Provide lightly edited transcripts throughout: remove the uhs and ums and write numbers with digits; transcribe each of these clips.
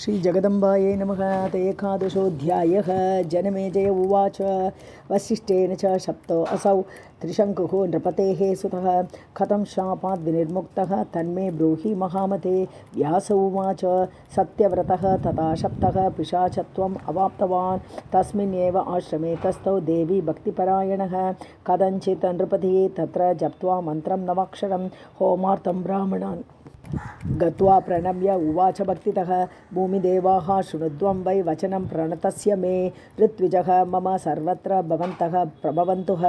श्रीजगदम्बायै नमः। एकादशोऽध्यायः। जनमेजय उवाच वसिष्ठेन च शप्तो असौ त्रिशङ्कुः नृपतेः सुतः कथं शापात् विनिर्मुक्तः तन्मे ब्रूहि महामते। व्यास उवाच सत्यव्रतः तथा शप्तः पिशाचत्वम् अवाप्तवान् तस्मिन्नेव आश्रमे तस्थौ देवी भक्तिपरायणः कथञ्चित् नृपतिः तत्र जप्त्वा मन्त्रं नवाक्षरं होमार्थं ब्राह्मणान् गत्वा प्रणम्य उवाच भक्तितः भूमिदेवाः शृणुध्वं वै वचनं प्रणतस्य मे ऋत्विजः मम सर्वत्र भवन्तः प्रभवन्तुः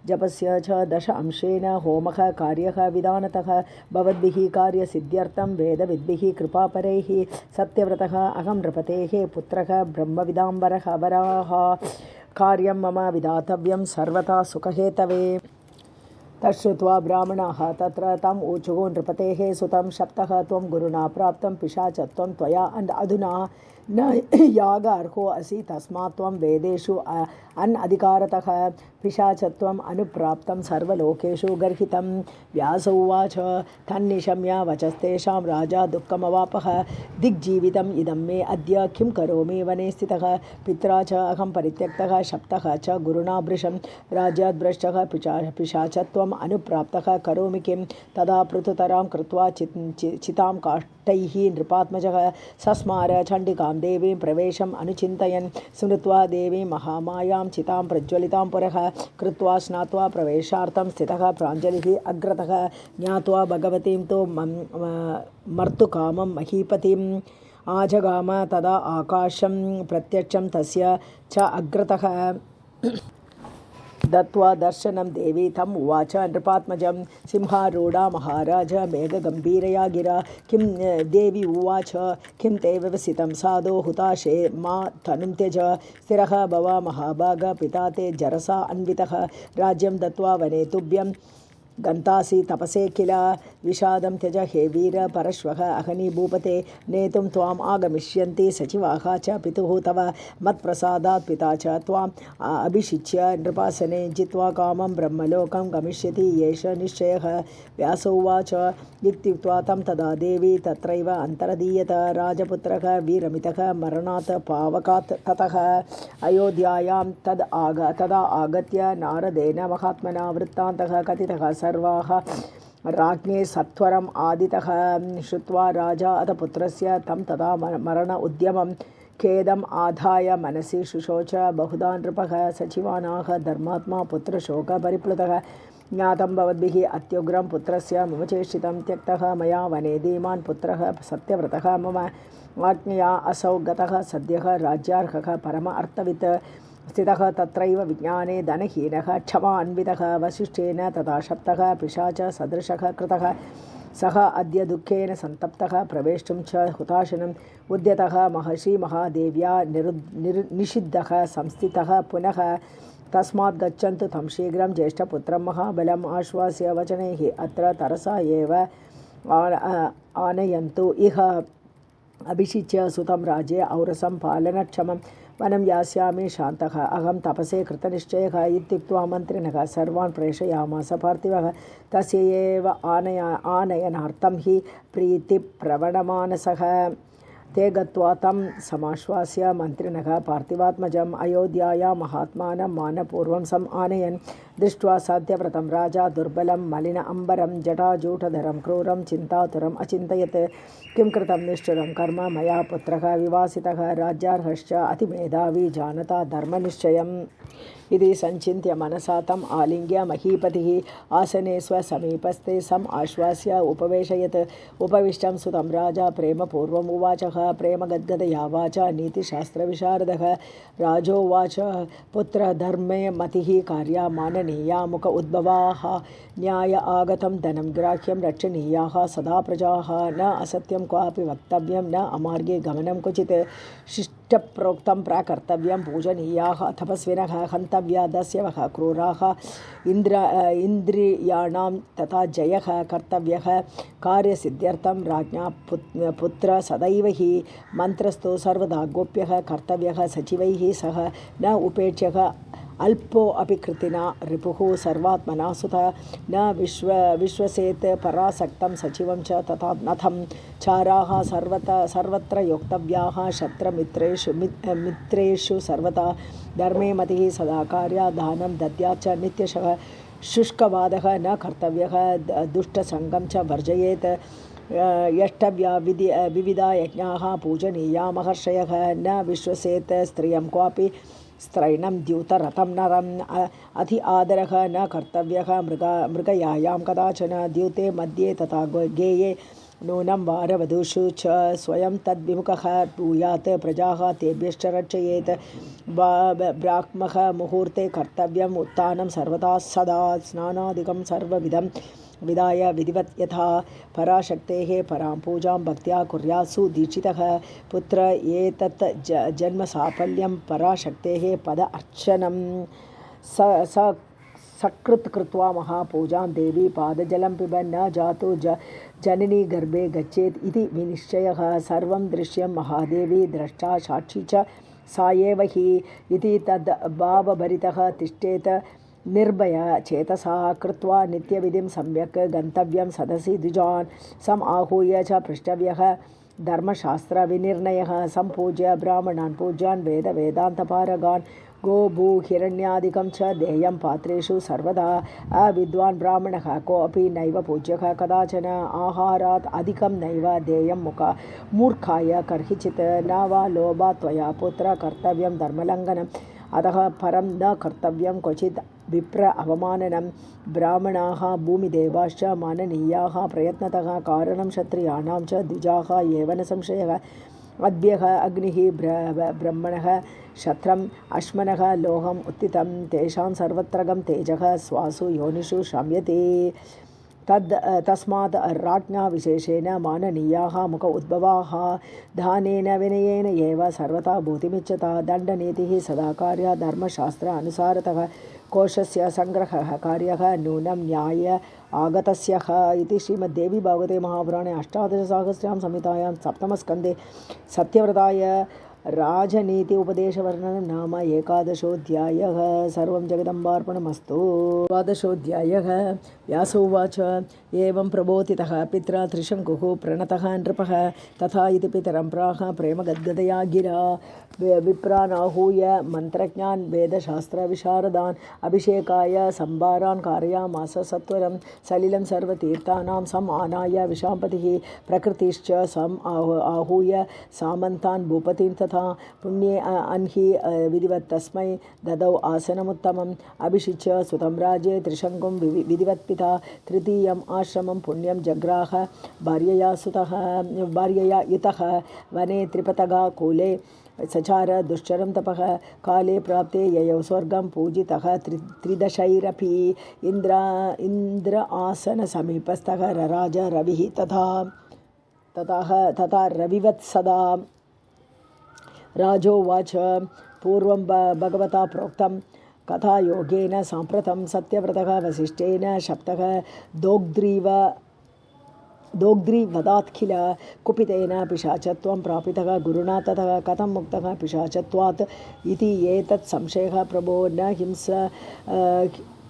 जपस्य च 10 अंशेन होमः कार्यः विधानतः भवद्भिः कार्यसिद्ध्यर्थं वेदविद्भिः कृपापरैः सत्यव्रतः अहं नृपतेः पुत्रः ब्रह्मविदाम्बरः वराः कार्यं मम विधातव्यं सर्वथा सुखहेतवे। तच्छ्रुत्वा ब्राह्मणाः तत्र तम् ऊचुः नृपतेः सुतं शप्तः त्वं गुरुणा प्राप्तं पिशाचत्वं त्वया अधुना न यागार्हो असि तस्मात् त्वं वेदेषु अनधिकारतः पिशाचत्वम् अनुप्राप्तं सर्वलोकेषु गर्हितं। व्यास उवाच तन्निशम्य वचस्तेषां राजा दुःखमवापः दिग्जीवितम् इदं मे अद्य किं करोमि वने स्थितः पित्रा च अहं परित्यक्तः शप्तः च गुरुणा भृशं राज्यात् भ्रष्टः पिशाचत्वम् अनुप्राप्तः करोमि किं तदा पृथुतरां कृत्वा चितां काष्ठैः नृपात्मजः सस्मार चण्डिकां देवीं प्रवेशम् अनुचिन्तयन् स्मृत्वा देवीं महामायां चितां प्रज्वलितां पुरः कृत्वा स्नात्वा प्रवेशार्थं स्थितः प्राञ्जलिः अग्रतः ज्ञात्वा भगवतीं तु मर्तुकामं महीपतिम् आजगाम तदा आकाशं प्रत्यक्षं तस्य च अग्रतः दत्वा दर्शनं देवी तम् उवाच नृपात्मजं सिंहारूढा महाराज मेघगम्भीरया गिरा किं देवी उवाच किं ते व्यवसितं साधो हुताशे मा तनुं त्यज स्थिरः भव महाभाग पिता ते जरसा अन्वितः राज्यं दत्वा वने तुभ्यं गन्तासि तपसे किल विषादं त्यज हे वीर परश्वः अहनि भूपते नेतुं त्वाम् आगमिष्यन्ति सचिवाः च पितुः तव मत्प्रसादात् पिता च त्वाम् अभिषिच्य नृपासने जित्वा कामं ब्रह्मलोकं गमिष्यति एष निश्चयः। व्यास उवाच इत्युक्त्वा तं तदा देवी तत्रैव अन्तरदीयत राजपुत्रः वीरमितः मरणात् पावकात् ततः अयोध्यायां तदा आगत्य नारदेन महात्मना वृत्तान्तः कथितः सर्वाः राज्ञे सत्वरम् आदितः श्रुत्वा राजा अथ पुत्रस्य तं तदा मरण उद्यमं खेदम् आधाय मनसि शुशोच बहुधा नृपः सचिवानाः धर्मात्मा पुत्रशोकपरिप्लुतः ज्ञातं भवद्भिः अत्युग्रं पुत्रस्य मम चेष्टितं त्यक्तः मया वने धीमान् पुत्रः सत्यव्रतः मम आज्ञया असौ गतः सद्यः राज्यार्हः परम अर्थवित् स्थितः तत्रैव विज्ञाने धनहीनः क्षमान्वितः वसिष्ठेन तथा शप्तः पिशाच सदृशः कृतः सः अद्य दुःखेन सन्तप्तः प्रवेष्टुं च हुताशनम् उद्यतः महर्षि महादेव्या निषिद्धः संस्थितः पुनः तस्मात् गच्छन्तु तं शीघ्रं ज्येष्ठपुत्रं महाबलम् आश्वास्य वचनैः अत्र तरसा एव आनयन्तु इह अभिषिच्य सुतं राज्ये औरसं पालनक्षमं वनं यास्यामि शान्तः अहं तपसे कृतनिश्चयः इत्युक्त्वा मन्त्रिणः सर्वान् प्रेषयामास पार्थिवः तस्य एव आनयनार्थं हि प्रीतिप्रवणमानसः ते गत्वा तं समाश्वास्य मन्त्रिणः पार्थिवात्मजम् अयोध्यायां महात्मानं मानपूर्वं सम् आनयन् दृष्ट्वा सत्यव्रतं राजा दुर्बलं मलिन अम्बरं जटाजूटधरं क्रूरं चिन्तातुरम् अचिन्तयत् किं कृतं निष्ठुरं कर्म मया पुत्रः विवासितः राज्यार्हश्च अतिमेधावी जानता धर्मनिश्चयम् इति संचिन्त्य मनसा तम् आलिङ्ग्य महीपतिः आसने स्वसमीपस्थे सम् आश्वास्य उपवेशयत् उपविष्टं सुतं राजा प्रेमपूर्वम् उवाचः प्रेमगद्गदया वाचा नीतिशास्त्रविशारदः राजोवाच पुत्र धर्मे मतिः कार्या माननीया मुख उद्भवाः न्याय आगतं धनं ग्राह्यं रक्षणीयाः सदा प्रजाः न असत्यं क्वापि वक्तव्यं न अमार्गे गमनं क्वचित् शिष्टप्रोक्तं प्राकर्तव्यं पूजनीयाः तपस्विनः हन्तव्या दस्यवः क्रूराः इन्द्रियाणां तथा जयः कर्तव्यः कार्यसिद्ध्यर्थं राज्ञा पुत्र सदैव हि मन्त्रस्तु सर्वदा गोप्यः कर्तव्यः सचिवैः सह न उपेक्ष्यः अल्पो अपि कृतिना रिपुः सर्वात्मना सुत न विश्वसेत् परासक्तं सचिवं च तथा नथं चाराः सर्वत्र योक्तव्याः मित्रेषु सर्वथा धर्मे मतिः सदा कार्या दानं दद्या च नित्यशः शुष्कवादः न कर्तव्यः दुष्टसङ्गं च वर्जयेत् यष्टव्या विविधा यज्ञाः पूजनीया महर्षयः न विश्वसेत् स्त्रियं क्वापि स्त्रैणं द्यूतरथं नरम् अति आदरः न कर्तव्यः मृगयायां कदाचन द्यूते मध्ये तथा गेये नूनं वारवधूषु च स्वयं तद्विमुखः भूयात् प्रजाः तेभ्यश्च रक्षयेत् ब्राह्मः मुहूर्ते कर्तव्यम् उत्थानं सर्वदा सदा स्नानादिकं सर्वविधं विधाय विधिवत् यथा पराशक्तेः परां पूजां भक्त्या कुर्यात् सुदीक्षितः पुत्र एतत् जन्मसाफल्यं पराशक्तेः पद अर्चनं सकृत् कृत्वा महापूजां देवी पादजलं पिबन् न जातु जननी गर्भे गच्छेत् इति विनिश्चयः सर्वं दृश्यं महादेवी द्रष्टा साक्षी च सा एव हि इति तद् भावभरितः तिष्ठेत् निर्भय चेतसा कृत्वा नित्यविधिं सम्यक् गन्तव्यं सदसि द्विजान् सम् आहूय च पृष्टव्यः धर्मशास्त्रविनिर्णयः सम्पूज्य ब्राह्मणान् पूज्यान् वेदान्तपारगान् गोभूहिरण्यादिकं च देयं पात्रेषु सर्वदा अविद्वान् ब्राह्मणः कोऽपि नैव पूज्यः कदाचन आहारात् अधिकं नैव देयं मूर्खाय कर्हिचित् न वा लोभात् त्वया पुत्र कर्तव्यं धर्मलङ्घनम् अतः परं न कर्तव्यं क्वचित् विप्र अवमाननं ब्राह्मणाः भूमिदेवाश्च माननीयाः प्रयत्नतः कारणं क्षत्रियाणां च द्विजाः एव न संशयः अद्भ्यः अग्निः ब्रह्मणः क्षत्रम् अश्मनः लोहम् उत्थितं तेषां सर्वत्रगं तेजः स्वासु योनिषु श्राम्यते तस्मात् राज्ञा विशेषेण माननीयाः मुख उद्भवाः दानेन विनयेन एव सर्वथा भूतिमिच्छता दण्डनीतिः सदा कार्या धर्मशास्त्र अनुसारतः कोशस्य सङ्ग्रहः कार्यः नूनं न्याय आगतस्यः इति श्रीमद्देवी भागवते महापुराणे अष्टादशसाहस्र्यां संहितायां सप्तमस्कन्धे सत्यव्रताय राजनीति उपदेशवर्णनं नाम एकादशोऽध्यायः सर्वं जगदम्बार्पणमस्तु। द्वादशोऽध्यायः व्यास उवाच एवं प्रबोधितः पित्रा त्रिशङ्कुः प्रणतः नृपः तथा इति पितरं प्राह प्रेमगद्गदया गिरा विप्रानाहूय मन्त्रज्ञान् वेदशास्त्रविशारदान् अभिषेकाय सम्भारान् कारयामास सत्वरं सलिलं सर्वतीर्थानां सम् आनाय विशाम्पतिः प्रकृतिश्च सम् आहूय सामन्तान् भूपतिं तथा पुण्ये अन्हि विधिवत् तस्मै ददौ आसनमुत्तमम् अभिषिच्य सुतं राज्ये त्रिशङ्कुं विधिवत्पिता तृतीयम् आश्रमं पुण्यं जग्राह भार्यया युतः वने त्रिपतगा कूले सचार दुश्चरं तपः काले प्राप्ते ययौ स्वर्गं पूजितः त्रिदशैरपि इन्द्र आसन समीपस्थः रराज रविः तथा रविवत् सदा राजोवाच पूर्वं भगवता प्रोक्तं कथायोगेन साम्प्रतं सत्यव्रतः वसिष्ठेन शप्तः दोग्ध्रीवदात्खिल कुपितेन पिशाचत्वं प्रापितः गुरुणा ततः कथं मुक्तः पिशाचत्वात् इति एतत् संशयः प्रभो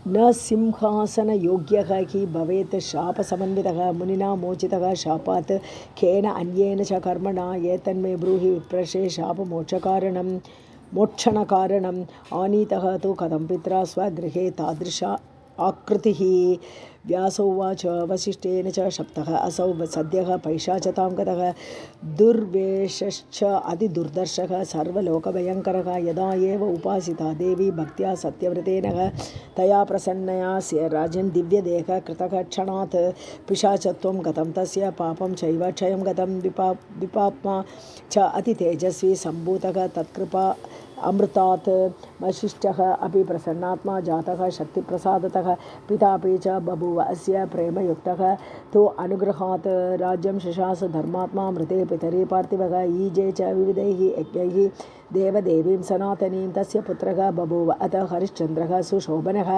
न सिंहासनयोग्यः हि भवेत् शापसमन्वितः मुनिना मोचितः शापात् केन अन्येन च कर्मणा एतन्मे ब्रूहि विप्रशे मोक्षणकारणम् आनीतः तु कथं पित्रा स्वगृहे तादृशा आकृतिः व्यास उवाच वसिष्ठेन च शप्तः असौ सद्यः पैशाचतां गतः दुर्वेशश्च अतिदुर्दर्शः सर्वलोकभयङ्करः यदा एव उपासिता देवी भक्त्या सत्यव्रतेन तया प्रसन्नया राजन् दिव्यदेहः कृतः क्षणात् पिशाचत्वं गतं तस्य पापं चैव क्षयं गतं विपाप्मा च अतितेजस्वी सम्भूतः तत्कृपा अमृतात् वसिष्ठः अपि प्रसन्नात्मा जातः शक्तिप्रसादतः पितापि च बभूव अस्य प्रेमयुक्तः तु अनुग्रहात् राज्यं शशास धर्मात्मा मृते पितरी पार्थिवः ईजे च विविधैः यज्ञैः देवदेवीं सनातनीं तस्य पुत्रः बभूव अतः हरिश्चन्द्रः सुशोभनः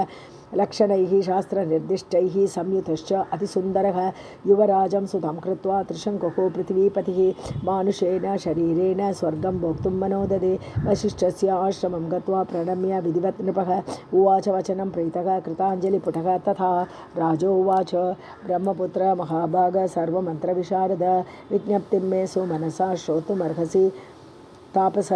लक्षणैः शास्त्रनिर्दिष्टैः संयुतश्च अतिसुन्दरः युवराजं सुतं कृत्वा त्रिशङ्कुः पृथ्वीपतिः मानुषेण शरीरेण स्वर्गं भोक्तुं मनोददे वसिष्ठ वसिष्ठस्य आश्रमं गत्वा प्रणम्य विधिवत् नृपः उवाच वचनं प्रीतः कृताञ्जलिपुटः तथा राजोवाच ब्रह्मपुत्र महाभाग सर्वमन्त्रविशारद विज्ञप्तिं मे सुमनसा श्रोतुमर्हसि तापस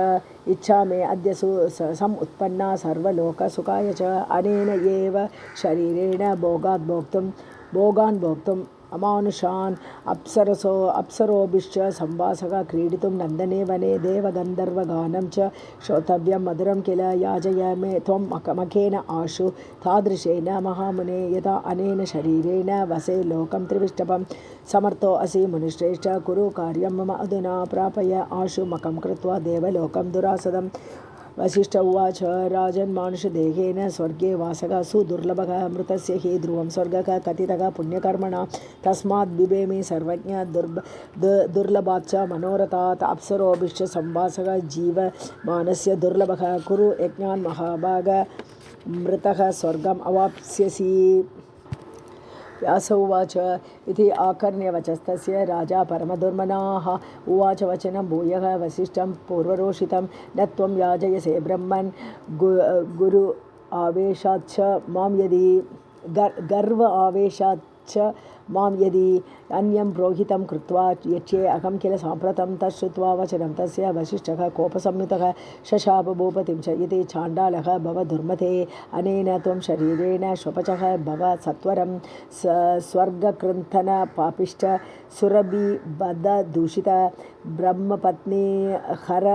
इच्छा मे अद्य समुत्पन्ना सर्वलोकसुखाय च अनेन एव शरीरेण भोगान् भोक्तुम् अमानुषान् अप्सरोभिश्च संवासः क्रीडितुं नन्दने वने देवगन्धर्वगानं च श्रोतव्यं मधुरं किल याजय मे त्वं मखेन आशु तादृशेन महामुने यथा अनेन शरीरेण वसे लोकं त्रिविष्टपं समर्थो असि मुनिश्रेष्ठ कुरु कार्यं मम अधुना प्रापय आशु मखं कृत्वा देवलोकं दुरासदम् वसिष्ठ उवाच राजन्मानुषदेहेन स्वर्गे वासः सुदुर्लभः मृतस्य हि ध्रुवं स्वर्गः कथितः पुण्यकर्मणा तस्माद् बिभेमि सर्वज्ञ दुर्लभाच्च मनोरथात् अप्सरोभिश्च संवासः जीवमानस्य दुर्लभः कुरु यज्ञान् महाभाग मृतः स्वर्गम् अवाप्स्यसि व्यास उवाच इति आकर्ण्यवचस्तस्य राजा परमदुर्मनाः उवाच वचनं भूयः वसिष्ठं पूर्वरोषितं न त्वं याजयसे ब्रह्मन् गुरु आवेशाच्च मां यदि गर्व आवेशाच्च मां यदि अन्यं प्रोहितं कृत्वा यच्चे अहं किल साम्प्रतं तच्छ्रुत्वा वचनं तस्य वसिष्ठः कोपसंयुतः शशाप भूपतिं च इति चाण्डालः भव दुर्मते अनेन त्वं शरीरेण श्वपचः भव सत्वरं स्वर्गकृन्थन पापिष्ट सुरभिबद्धदूषित ब्रह्मपत्नी हर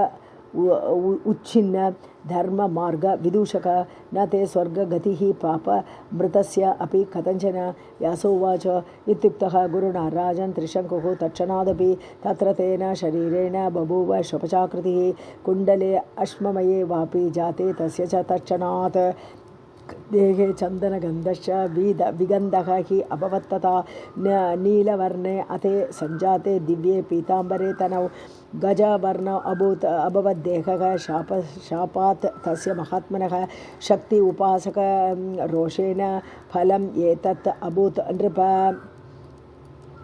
उच्छिन्न धर्ममार्ग विदूषक न ते स्वर्गगतिः पाप मृतस्य अपि कथञ्चन व्यासोवाच इत्युक्तः गुरुणा राजन् त्रिशङ्कुः तत्क्षणादपि तत्र तेन शरीरेण बभूव श्वपचाकृतिः कुण्डले अश्ममये वापि जाते तस्य च तत्क्षणात् देहे चन्दनगन्धश्च विगन्धः हि अभवत्तथा नीलवर्णे अते सञ्जाते दिव्ये पीताम्बरे तनौ गजवर्ण अभवद्देहः शापात् तस्य महात्मनः शक्ति उपासक रोषेण फलम् एतत् अभूत् नृप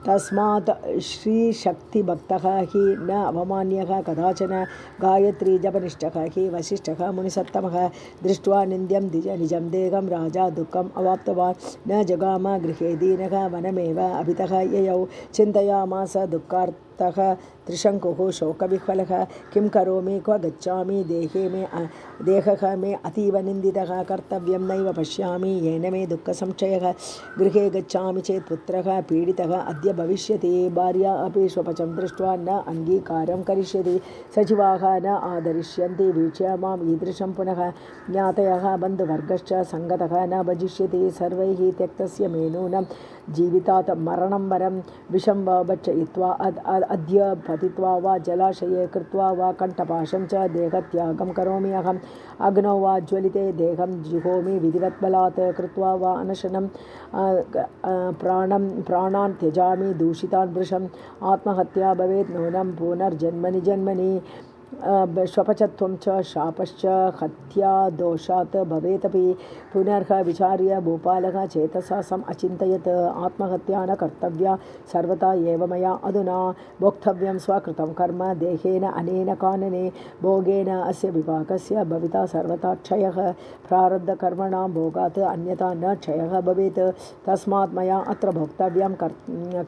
तस्मात् श्रीशक्तिभक्तः हि न अवमान्यः कदाचन गायत्रीजपनिष्ठः हि वसिष्ठः मुनिसत्तमः दृष्ट्वा निन्द्यं निजं देहं राजा दुःखम् अवाप्तवान् न जगाम गृहे दीनः वनमेव अभितः ययौ चिन्तयामास दुःखार्तः त्रिशङ्कुः शोकविह्वलः किं करोमि क्व गच्छामि देहः मे अतीव निन्दितः कर्तव्यं नैव पश्यामि येन मे दुःखसंशयः गृहे गच्छामि चेत् पुत्रः पीडितः अद्य भविष्यति भार्या अपि स्वपचं दृष्ट्वा न अङ्गीकारं करिष्यति सचिवाः न आदरिष्यन्ति वीक्ष्य माम् ईदृशं पुनः ज्ञातयः बन्धुवर्गश्च सङ्गतः न भजिष्यति सर्वैः त्यक्तस्य मे नूनं जीवितात् मरणं वरं विषं वा भक्षयित्वा अद्य पतित्वा वा जलाशये कृत्वा वा कण्ठपाशं च देहत्यागं करोमि अहम् अग्नौ वा ज्वलिते देहं जिहोमि विधिवत्बलात् कृत्वा वा अनशनं प्राणान् त्यजामि दूषितान् वृषम् आत्महत्या भवेत् नूनं पुनर्जन्मनि श्वपचत्वं च शापश्च हत्यादोषात् भवेदपि पुनर्ह विचार्य भूपालः चेतसा सम् अचिन्तयत् आत्महत्या न कर्तव्या सर्वथा एव मया अधुना भोक्तव्यं स्वकृतं कर्म देहेन अनेन कानने भोगेन अस्य विपाकस्य भविता सर्वथा क्षयः प्रारब्धकर्मणां भोगात् अन्यथा न क्षयः भवेत् तस्मात् मया अत्र भोक्तव्यं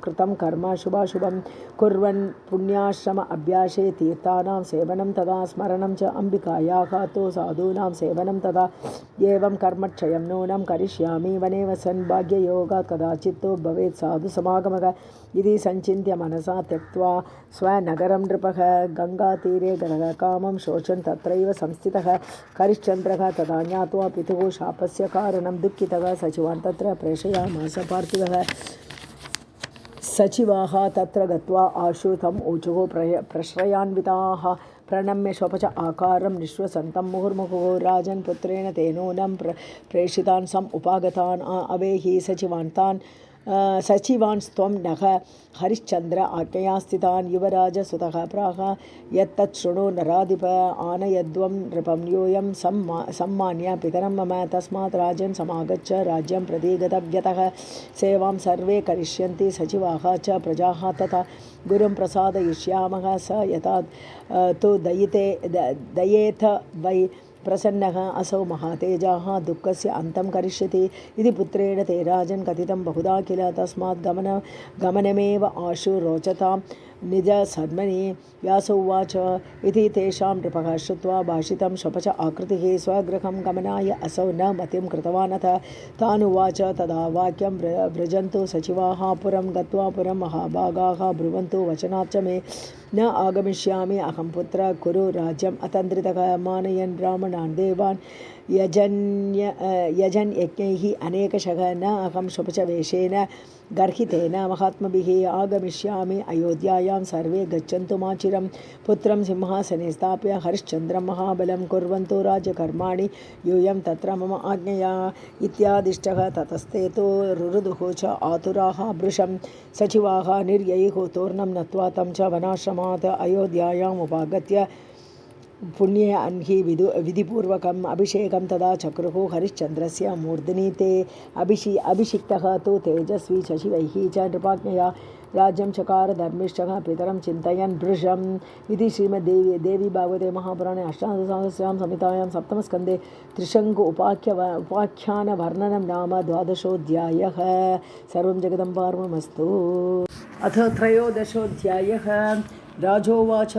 कृतं कर्म शुभाशुभं कुर्वन् पुण्याश्रम अभ्यासे तीर्थानां सेवनं तदा स्मरणं च अम्बिकायाः तु साधूनां सेवनं तदा एवं कर्मक्षयं नूनं करिष्यामि वने वसन् भाग्ययोगात् कदाचित् भवेत् साधु समागमः इति सञ्चिन्त्य मनसा त्यक्त्वा स्वनगरं नृपः गङ्गातीरे गतः कामं शोचन् तत्रैव संस्थितः करिश्चन्द्रः तदा ज्ञात्वा पितुः शापस्य कारणं दुःखितः सचिवान् तत्र प्रेषयामास पार्थिवः सचिवाः तत्र गत्वा आश्रुतम् ऊचुः प्रश्रयान्विताः प्रणम्य श्वपच आकारं निःश्वसन्तं मुहुर्मुहुः राजन् पुत्रेण तेनूनं प्रेषितान् सम् उपागतान् अवेहि सचिवान् तान् सचिवांस्त्वं नः हरिश्चन्द्र आज्ञया स्थितान् युवराजसुतः प्राह यत्तत् शृणु नराधिप आनयद्वं नृपं यूयं सम्मान्य पितरं मम तस्मात् राजन् समागच्छ राज्यं प्रति गतव्यतः सेवां सर्वे करिष्यन्ति सचिवाः च प्रजाः तथा गुरुं प्रसादयिष्यामः स यथा तु दयेथ वै प्रसन्नः असौ महातेजाः दुःखस्य अन्तं करिष्यति इति पुत्रेण ते राजन् कथितं बहुधा किल तस्मात् गमनमेव आशु रोचतां निजसद्मनि व्यास उवाच इति तेषां नृपः श्रुत्वा भाषितं शपच आकृतिः स्वगृहं गमनाय असौ न मतिं कृतवानथ तानुवाच तदा वाक्यं व्रजन्तु सचिवाः पुरं गत्वा पुरं महाभागाः ब्रुवन्तु वचनाच्च मे न आगमिष्यामि अहं पुत्र कुरु राज्यम् अतन्द्रितः मानयन् ब्राह्मणान् देवान् यजन् यज्ञैः अनेकशः न अहं शुभचवेशेन गर्हितेन महात्मभिः आगमिष्यामि अयोध्यायां सर्वे गच्छन्तु माचिरं पुत्रं सिंहासने स्थाप्य हरिश्चन्द्रं महाबलं कुर्वन्तु राज्यकर्माणि यूयं तत्र मम आज्ञया इत्यादिष्टः ततस्ते तु रुरुदुः च आतुराः भृशं सचिवाः निर्यैः तूर्णं नत्वा तं च वनाश्रमात् अयोध्यायाम् उपागत्य पुण्ये अन्हि विधिपूर्वकम् अभिषेकं तदा चक्रुः हरिश्चन्द्रस्य मूर्धनि ते अभिषिक्तः तु तेजस्वी शशिवैः च नृपाज्ञया राज्यं चकार धर्मिष्ठः पितरं चिन्तयन् भृशम् इति श्रीमद्देवी भागवते महापुराणे अष्टादशसहस्रां संहितायां सप्तमस्कन्धे त्रिशङ्कु उपाख्यानवर्णनं नाम 12ोऽध्यायः। सर्वं जगदम्बार्पणमस्तु। अथ 13ोऽध्यायः। राजोवाच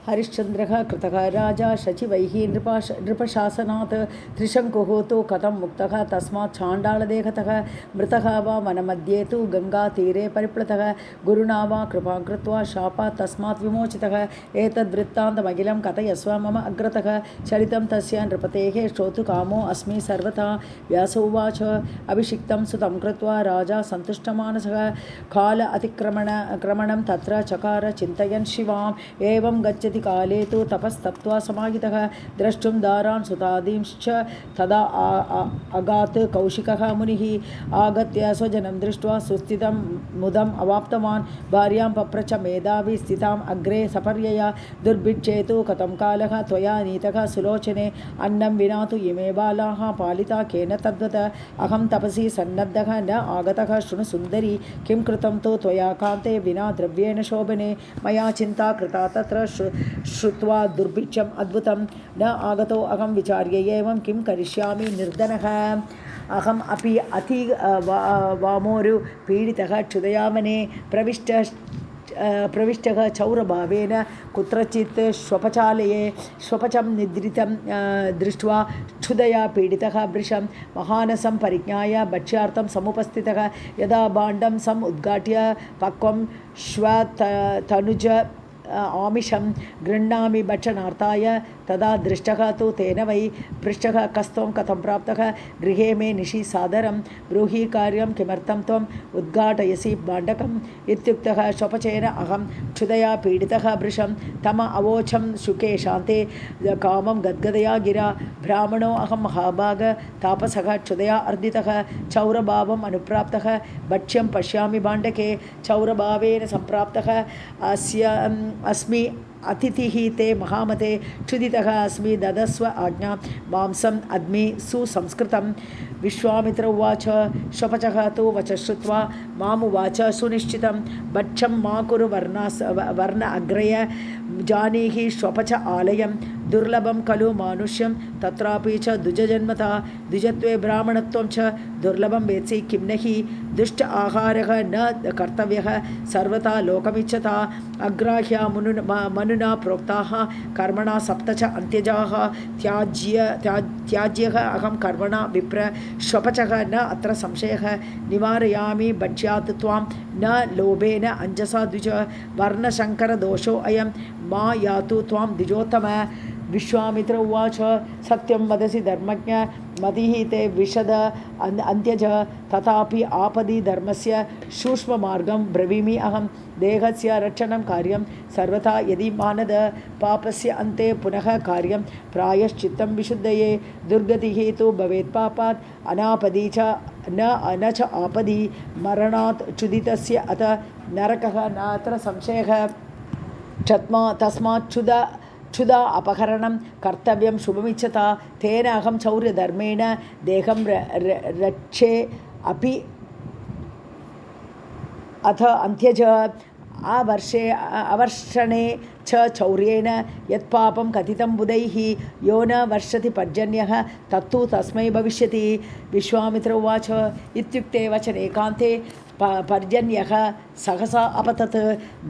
हरिश्चन्द्रः कृतः राजा सचिवैः नृपशासनात् त्रिशङ्कुः तु कथं मुक्तः तस्मात् चाण्डालदेहतः मृतः वा वनमध्ये तु गङ्गातीरे परिप्लुतः गुरुणा वा कृपां कृत्वा शापात् तस्मात् विमोचितः एतद्वृत्तान्तमखिलं कथयस्व मम अग्रतः चरितं तस्य नृपतेः श्रोतुकामो अस्मि सर्वथा। व्यास उवाच अभिषिक्तं सुतं कृत्वा राजा सन्तुष्टमानसः काल अतिक्रमणं तत्र चकार चिन्तयन् एवं गच्छति काले तु तपस्तप्त्वा समाहितः द्रष्टुं दारान् सुतादींश्च तदा अगात् कौशिकः मुनिः आगत्य स्वजनं दृष्ट्वा सुस्थितं मुदम् अवाप्तवान् भार्यां पप्रच मेधावी स्थिताम् अग्रे सपर्यया दुर्भिक्षे तु कथं कालः त्वया नीतः सुलोचने अन्नं विना तु इमे बालाः पालिता केन तद्वत् अहं तपसि सन्नद्धः न आगतः शृणु सुन्दरी किं कृतं तु त्वया कान्ते विना द्रव्येण शोभने मया चिन्ता कृता तत्र श्रुत्वा दुर्भिक्षम् अद्भुतं न आगतो अहं विचार्य एवं किं करिष्यामि निर्धनः अहम् अपि अति वामोरु पीडितः क्षुदयावने प्रविष्टः चौरभावेन कुत्रचित् श्वपचं निद्रितं दृष्ट्वा क्षुदया पीडितः वृषं महानसं परिज्ञाय भक्ष्यार्थं समुपस्थितः यदा भाण्डं समुद्घाट्य पक्वं श्वतनुज आमिषं गृह्णामि भक्षणार्थाय तदा दृष्टः तु तेन वै पृष्टः कस्त्वं कथं प्राप्तः गृहे मे निशि सादरं ब्रूहि कार्यं किमर्थं त्वम् उद्घाटयसि भाण्डकम् इत्युक्तः स्वपचेन अहं क्षुदया पीडितः वृषं तम अवोचं शुके शान्ते कामं गद्गदया गिरा ब्राह्मणो अहं महाभाग तापसः क्षुदया अर्दितः चौरभावम् अनुप्राप्तः भक्ष्यं पश्यामि भाण्डके चौरभावेन सम्प्राप्तः अस्मि अतिथिः ते महामते क्षुदितः अस्मि ददस्व आज्ञां मांसम् अद्मि सुसंस्कृतं। विश्वामित्र उवाच श्वपचः तु वच श्रुत्वा मामुवाच सुनिश्चितं भक्षं मा कुरु वर्ण अग्रय जानीहि श्वपच आलयं दुर्लभं खलु मानुष्यं तत्रापि च द्विजजन्मता द्विजत्वे ब्राह्मणत्वं च दुर्लभं वेत्सि किं न हि दुष्ट आहारः न कर्तव्यः सर्वथा लोकमिच्छता अग्राह्या मनुना प्रोक्ताः कर्मणा सप्त च अन्त्यजाः त्याज्यः अहं कर्मणा विप्र श्वपचः न अत्र संशयः निवारयामि भक्ष्यात् त्वां न लोभेन अंजसा द्विज वर्णशङ्करदोषो अयं मा यातु त्वां द्विजोत्तम। विश्वामित्र उवाच सत्यं वदसि धर्मज्ञ मतिः ते विशद अन्त्यज तथापि आपदि धर्मस्य सूक्ष्ममार्गं ब्रवीमि अहं देहस्य रक्षणं कार्यं सर्वथा यदि मानद पापस्य अन्ते पुनः कार्यं प्रायश्चित्तं विशुद्धये दुर्गतिः तु भवेत् पापात् अनापदि च न च आपदि मरणात् क्षुदितस्य अत नरकः नात्र संशयः तस्मात् क्षुधा अपहरणं कर्तव्यं शुभमिच्छता तेन अहं चौर्यधर्मेण देहं रक्षे अपि अथ अन्त्यज अवर्षणे च चौर्येण यत्पापं कथितं बुधैः यो न वर्षति पर्जन्यः तत्तु तस्मै भविष्यति। विश्वामित्र उवाच इत्युक्ते वचनेकान्ते पर्जन्यः सहसा अपतत्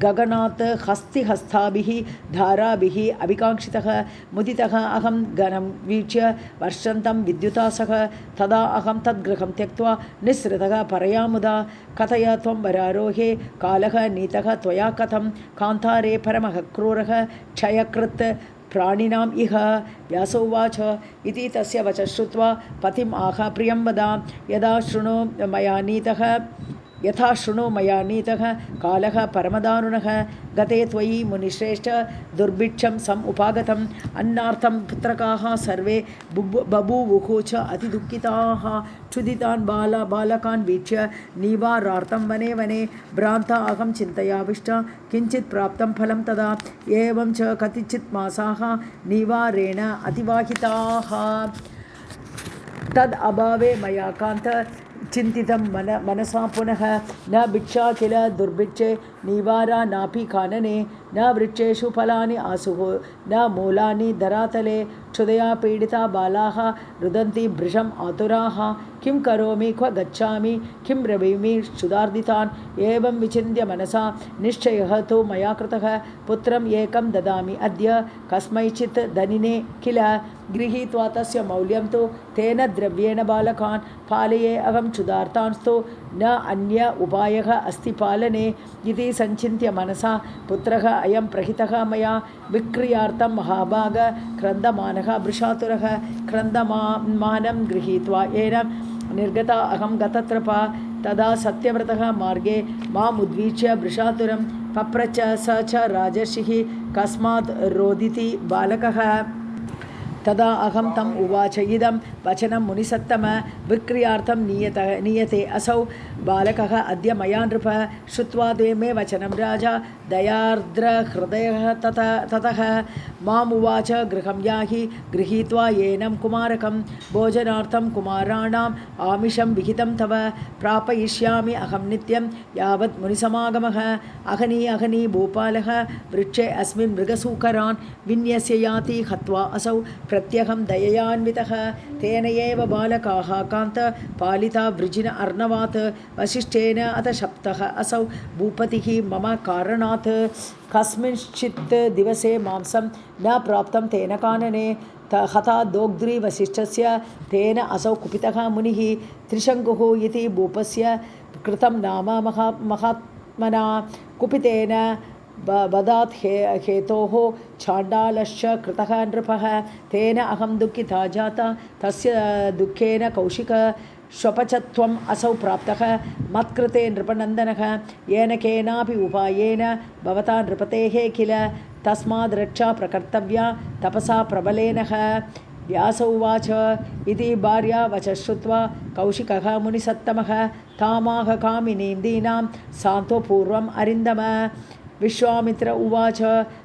गगनात् हस्तिहस्ताभिः धाराभिः अभिकाङ्क्षितः मुदितः अहं गनं वीक्ष्य वर्षन्तं विद्युता सह तदा अहं तद्गृहं त्यक्त्वा निःसृतः परया मुदा कथय त्वं वरारोहे कालः नीतः त्वया कथं कान्तारे परमः क्रूरः क्षयकृत् प्राणिनाम् इह। व्यासोवाच इति तस्य वचः श्रुत्वा पतिम् आह प्रियं वदा यथा शृणु मया नीतः कालः परमदारुणः गते त्वयि मुनिश्रेष्ठ दुर्भिक्षं समुपागतम् अन्नार्थं पुत्रकाः सर्वे बभूवुः च अतिदुःखिताः क्षुदितान् बालकान् वीक्ष्य निवारार्थं वने वने भ्रान्ता अहं चिन्तयाविष्टा किञ्चित् प्राप्तं फलं तदा एवं च कतिचित् मासाः निवारेण अतिवाहिताः तद् अभावे मया कान्त चिन्तितं मनसा पुनः न भिक्षा किल दुर्भिक्षे निवारा नापि कानने न वृक्षेषु फलानि आसुः न मूलानि धरातले क्षुधया पीडिता बालाः रुदन्ति भृशम् आतुराः किं करोमि क्व गच्छामि किं ब्रवीमि क्षुधार्दितान् एवं विचिन्त्य मनसा निश्चयः तु मया कृतः पुत्रम् एकं ददामि अद्य कस्मैचित् धनिने किल गृहीत्वा तस्य मौल्यं तु तेन द्रव्येण बालकान् पालये अहं क्षुधार्तांस्तु न अन्य उपायः अस्ति पालने इति सञ्चिन्त्य मनसा पुत्रः अयं प्रहितः मया विक्रियार्थं महाभाग क्रन्दमानः वृषातुरः क्रन्दमानं गृहीत्वा येन निर्गता अहं गतत्रपा तदा सत्यव्रतः मार्गे मामुद्वीच्य वृषातुरं पप्रच स च राजर्षिः कस्मात् रोदिति बालकः तदा अहं तम् उवाच इदं वचनं मुनिसत्तम विक्रियार्थं नीयते असौ बालकः अद्य मया नृप श्रुत्वा ते मे वचनं राजा दयार्द्रहृदयः ततः मामुवाच गृहं याहि गृहीत्वा येनं कुमारकं भोजनार्थं कुमाराणाम् आमिषं विहितं तव प्रापयिष्यामि अहं नित्यं यावत् मुनिसमागमः अहनी भूपालः वृक्षे अस्मिन् मृगसूकरान् विन्यस्य याति हत्वा असौ प्रत्यहं दययान्वितः तेन एव बालकाः कान्त पालिता वृजिन अर्णवात् वसिष्ठेन अथ शप्तः असौ भूपतिः मम कारणात् कस्मिंश्चित् दिवसे मांसं न प्राप्तं तेन कानने हता दोग्ध्री वसिष्ठस्य तेन असौ कुपितः मुनिः त्रिशङ्कुः इति भूपस्य कृतं नाम महात्मना कुपितेन वदात् हेतोः चाण्डालश्च कृतः नृपः तेन अहं दुःखिता जाता तस्य दुःखेन कौशिक स्वपचत्वम् असौ प्राप्तः मत्कृते नृपनन्दनः येन केनापि उपायेन भवता नृपतेः किल तस्माद् रक्षा प्रकर्तव्या तपसा प्रबलेनः। व्यास उवाच इति भार्या वचः श्रुत्वा कौशिकः मुनिसत्तमः तामाह कामिनीं दीनां सान्तो पूर्वम् अरिन्दम। विश्वामित्र उवाच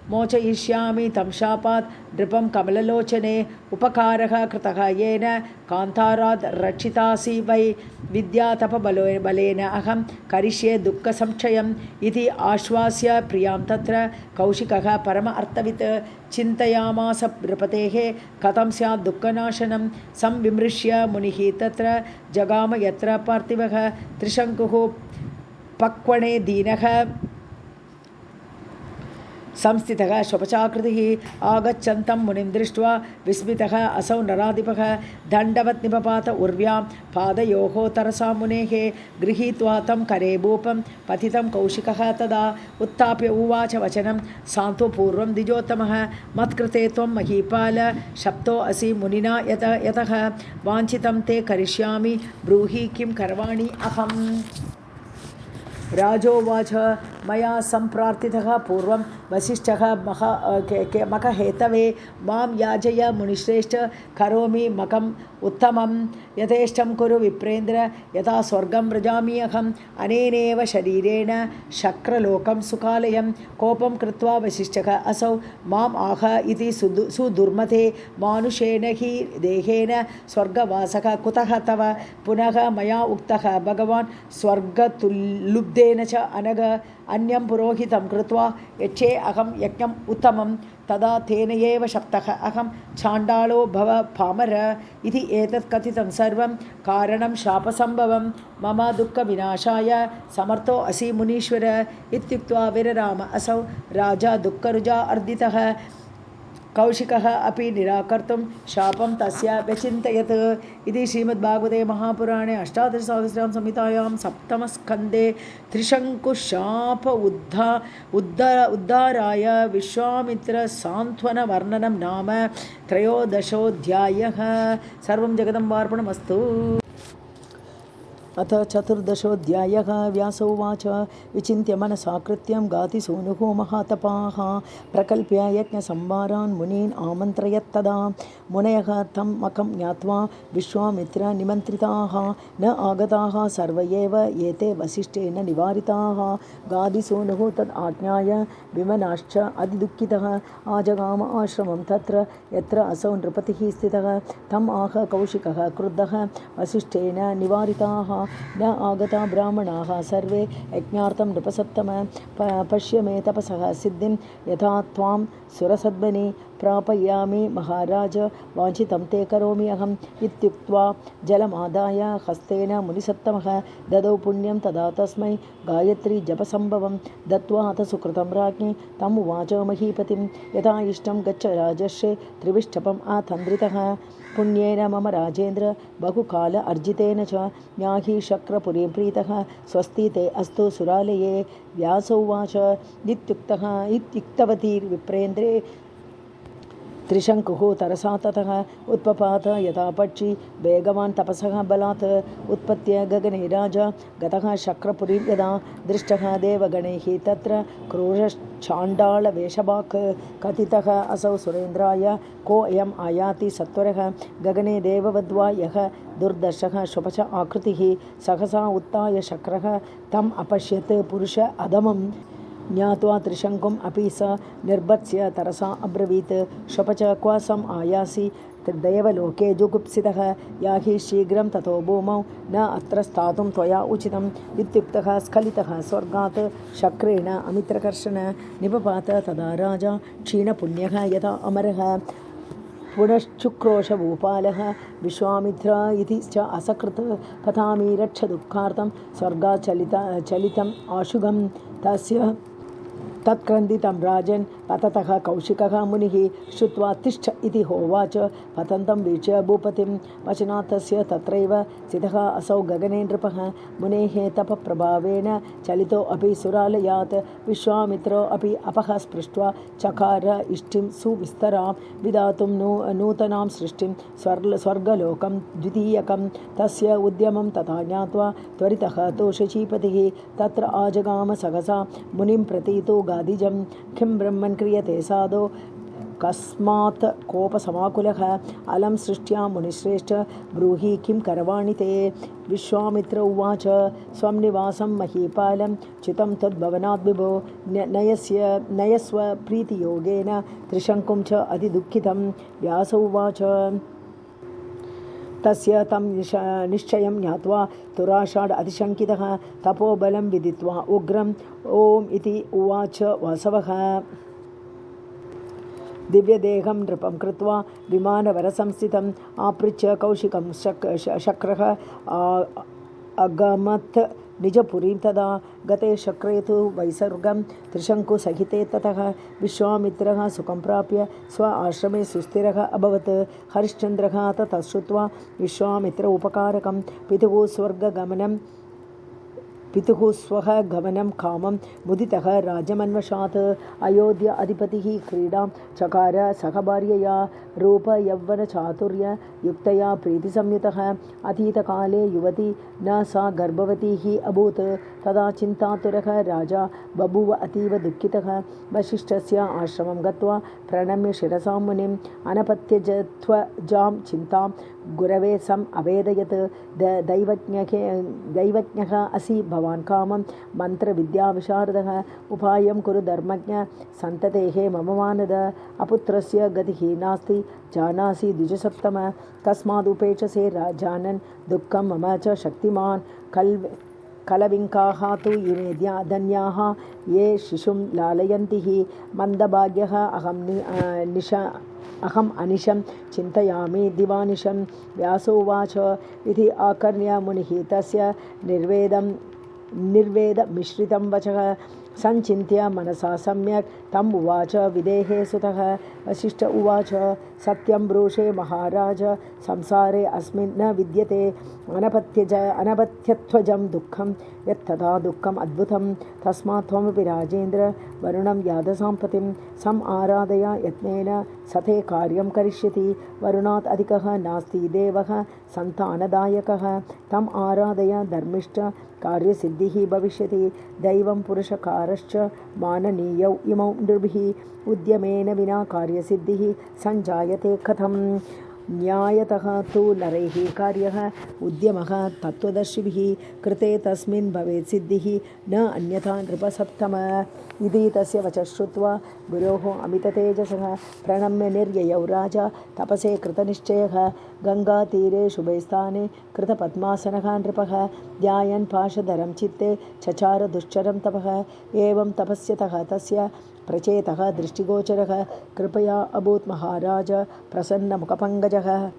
मोचयिष्यामि तं शापात् नृपं कमललोचने उपकारः कृतः येन कान्तारात् रक्षितासि वै विद्यातपबलेन अहं करिष्ये दुःखसंक्षयम् इति आश्वास्य प्रियां तत्र कौशिकः परम अर्थवित् चिन्तयामास नृपतेः कथं स्यात् दुःखनाशनं संविमृश्य मुनिः तत्र जगाम यत्र पार्थिवः त्रिशङ्कुः पक्वणे दीनः संस्थितः स्वपचाकृतिः आगच्छन्तं मुनिं दृष्ट्वा विस्मितः असौ नराधिपः दण्डवत् निपपात उर्व्यां पादयोः तरसा मुनेः गृहीत्वा तं करे भूपं पतितं कौशिकः तदा उत्थाप्य उवाच वचनं सान्त्वं पूर्वं द्विजोत्तमः मत्कृते त्वं महीपाल शप्तो असि मुनिना यतः वाञ्छितं ते करिष्यामि ब्रूहि किं करवाणि अहम्। राजोवाच मया सम्प्रार्थितः पूर्वं वसिष्ठः मखहेतवे मां याजय मुनिश्रेष्ठ करोमि मकम् उत्तमं यथेष्टं कुरु विप्रेन्द्र यथा स्वर्गं व्रजामि अहम् अनेनेव शरीरेण शक्रलोकं सुखालयं कोपं कृत्वा वसिष्ठः असौ माम् आह इति सुदुर्मते मानुषेण हि देहेन स्वर्गवासः कुतः तव पुनः मया उक्तः भगवान् स्वर्गतुल्लुब्धेन च अनग अन्यं पुरोहितं कृत्वा यच्छे अहं यज्ञम् उत्तमं तदा तेन एव शप्तः अहं चाण्डालो भव पामर इति एतत् कथितं सर्वं कारणं शापसम्भवं मम दुःखविनाशाय समर्थो असि मुनीश्वर इत्युक्त्वा विरराम असौ राजा दुःखरुजा अर्दितः कौशिकः अपि निराकर्तुं शापं तस्य व्यचिन्तयत् इति श्रीमद्भागवते महापुराणे अष्टादशसहस्रां संहितायां सप्तमस्कन्धे त्रिशङ्कुशाप उद्धाराय विश्वामित्रसान्त्वनवर्णनं नाम त्रयोदशोऽध्यायः। सर्वं जगदम्बार्पणमस्तु। अथ चतुर्दशोऽध्यायः। व्यास उवाच विचिन्त्य मनसा कृत्यं गाति सूनुः महातपाः प्रकल्प्य यज्ञसंवारान् मुनीन् आमन्त्रयत्तदा मुनयः तं मकं ज्ञात्वा विश्वामित्र निमन्त्रिताः न आगताः सर्व एव एते वसिष्ठेन निवारिताः। गादिसूनुः तद् आज्ञाय विमनाश्च अतिदुःखितः आजगाम आश्रमं तत्र यत्र असौ नृपतिः स्थितः तम् आह कौशिकः क्रुद्धः वसिष्ठेन निवारिताः न आगता ब्राह्मणाः सर्वे यज्ञार्थं नृपसत्तम पश्य मे तपसः सिद्धिं यथा त्वां सुरसद्मनि प्रापयामि महाराज वाञ्छितं ते करोमि अहम् इत्युक्त्वा जलमादाय हस्तेन मुनिसत्तमः ददौ पुण्यं तदा तस्मै गायत्री जपसम्भवं दत्त्वा अथ सुकृतं राज्ञे तम् उवाच महीपतिं यथा इष्टं गच्छ राजर्षे त्रिविष्टपम् आतन्द्रितः पुण्येन मम राजेन्द्र बहुकाल अर्जितेन च न्याहि शक्रपुरीं प्रीतः स्वस्ति ते अस्तु सुरालये। व्यास उवाच इत्युक्तवती विप्रेन्द्रे त्रिशङ्कुः तरसा ततः उत्पपात यथा पक्षी वेगवान् तपसः बलात् उत्पत्य गगने राजा गतः शक्रपुरीं यदा दृष्टः देवगणैः तत्र क्रूरश्चाण्डालवेषभाक् कथितः असौ सुरेन्द्राय कोऽयम् आयाति सत्वरः गगने देववद्वा यः दुर्दर्शः स्वपच आकृतिः सहसा उत्थाय शक्रः तम् अपश्यत् पुरुष अधमम् ज्ञात्वा त्रिशङ्कुम् अपि स निर्भत्स्य तरसा अब्रवीत् स्वपच क्व सम् आयासि देवलोके जुगुप्सितः याहि शीघ्रं ततो भूमौ न अत्र स्थातुं त्वया उचितम् इत्युक्तः स्खलितः स्वर्गात् शक्रेण अमित्रकर्षण निपपात तदा राजा क्षीणपुण्यः यथा अमरः पुनश्चुक्रोशभूपालः विश्वामित्र इति च असकृत् कथामि रक्ष दुःखार्थं स्वर्गात् चलितम् आशुगं तस्य तत्क्रन्दितं राजन् पततः कौशिकः मुनिः श्रुत्वा तिष्ठ इति होवाच पतन्तं वीक्ष्य भूपतिं वचनात् तस्य तत्रैव स्थितः असौ गगने नृपः मुनेः तपप्रभावेन चलितो अपि सुरालयात् विश्वामित्रो अपि अपः स्पृष्ट्वा चकार इष्टिं सुविस्तरां विधातुं नूतनां सृष्टिं स्वर्गलोकं द्वितीयकं तस्य उद्यमं तथा ज्ञात्वा त्वरितः तु शचीपतिः तत्र आजगाम सहसा मुनिं प्रति तु गादिजं किं ब्रह्मन् क्रियते साधो कस्मात् कोपसमाकुलः अलं सृष्ट्या मुनिश्रेष्ठ ब्रूहि किं करवाणि ते। विश्वामित्र उवाच स्वं निवासं महीपालं चितं तद्भवनात् विभो नयस्व प्रीतियोगेन त्रिशङ्कुं च अतिदुःखितं। व्यास उवाच तस्य तं निश्चयं ज्ञात्वा तुराषाढ अतिशङ्कितः तपोबलं विदित्वा उग्रम् ॐ इति उवाच वासवः दिव्यदेहं नृपं कृत्वा विमानवरसंस्थितम् आपृच्छ कौशिकं शक्रः अगमत् निजपुरीं तदा गते शक्रे तु वैसर्गं त्रिशङ्कुसहिते ततः विश्वामित्रः सुखं प्राप्य स्व आश्रमे सुस्थिरः अभवत्। हरिश्चन्द्रः ततः श्रुत्वा विश्वामित्र उपकारकं पितुः स्वः गमनं कामं मुदितः राजमन्वशात्। अयोध्य अधिपतिः क्रीडां चकार सह भार्यया रूपयौवनचातुर्ययुक्तया प्रीतिसंयुतः। अतीतकाले युवती न सा गर्भवती हि अभूत्। तदा चिन्तातुरः राजा बभूव अतीव दुःखितः। वसिष्ठस्य आश्रमं गत्वा प्रणम्य शिरसां मुनिम् अनपत्यजत्वजां चिन्तां गुरवे सम् अवेदयत्। दैवज्ञः असि भवान् कामं मन्त्रविद्याविशारदः उपायं कुरु धर्मज्ञ सन्ततेः मम मानद। अपुत्रस्य गतिः नास्ति जानासि द्विजसप्तम तस्मादुपेक्षसे राजानन् दुःखं मम च शक्तिमान्। कलविङ्काः तु इमे धन्याः ये शिशुं लालयन्ति हि मन्दभाग्यः अहम् अनिशं चिन्तयामि दिवानिशं। व्यासोवाच इति आकर्ण्य मुनिः तस्य निर्वेदमिश्रितं वचः सञ्चिन्त्य मनसा सम्यक् तम् उवाच विदेहे सुतः। वसिष्ठ उवाच सत्यं ब्रूषे महाराज संसारे अस्मिन् न विद्यते अनपत्यत्वजं दुःखं यत्तथा दुःखम् अद्भुतं। तस्मात् त्वमपि राजेन्द्र वरुणं यादसाम्पतिं सम् आराधय यत्नेन सते कार्यं करिष्यति। वरुणात् अधिकः नास्ति देवः सन्तानदायकः तम् आराधय धर्मिष्ठ कार्यसिद्धिः भविष्यति। दैवं पुरुषकारश्च माननीयौ इमौ नृभिः उद्यमेन विना कार्यसिद्धिः सञ्जायते कथम्। न्यायतः तु नरैः कार्यः उद्यमः तत्त्वदर्शिभिः कृते तस्मिन् भवेत् सिद्धिः न अन्यथा नृपसप्तम। इति तस्य वचः श्रुत्वा गुरोः अमिततेजसः प्रणम्य निर्ययौ राजा तपसे कृतनिश्चयः। गङ्गातीरे शुभे स्थाने कृतपद्मासनः नृपः ध्यायन् पाशधरं चित्ते चचार दुश्चरं तपः। एवं तपस्यतः तस्य प्रचेतः दृष्टिगोचरः कृपया अभूत् महाराज प्रसन्नमुखपङ्कजः।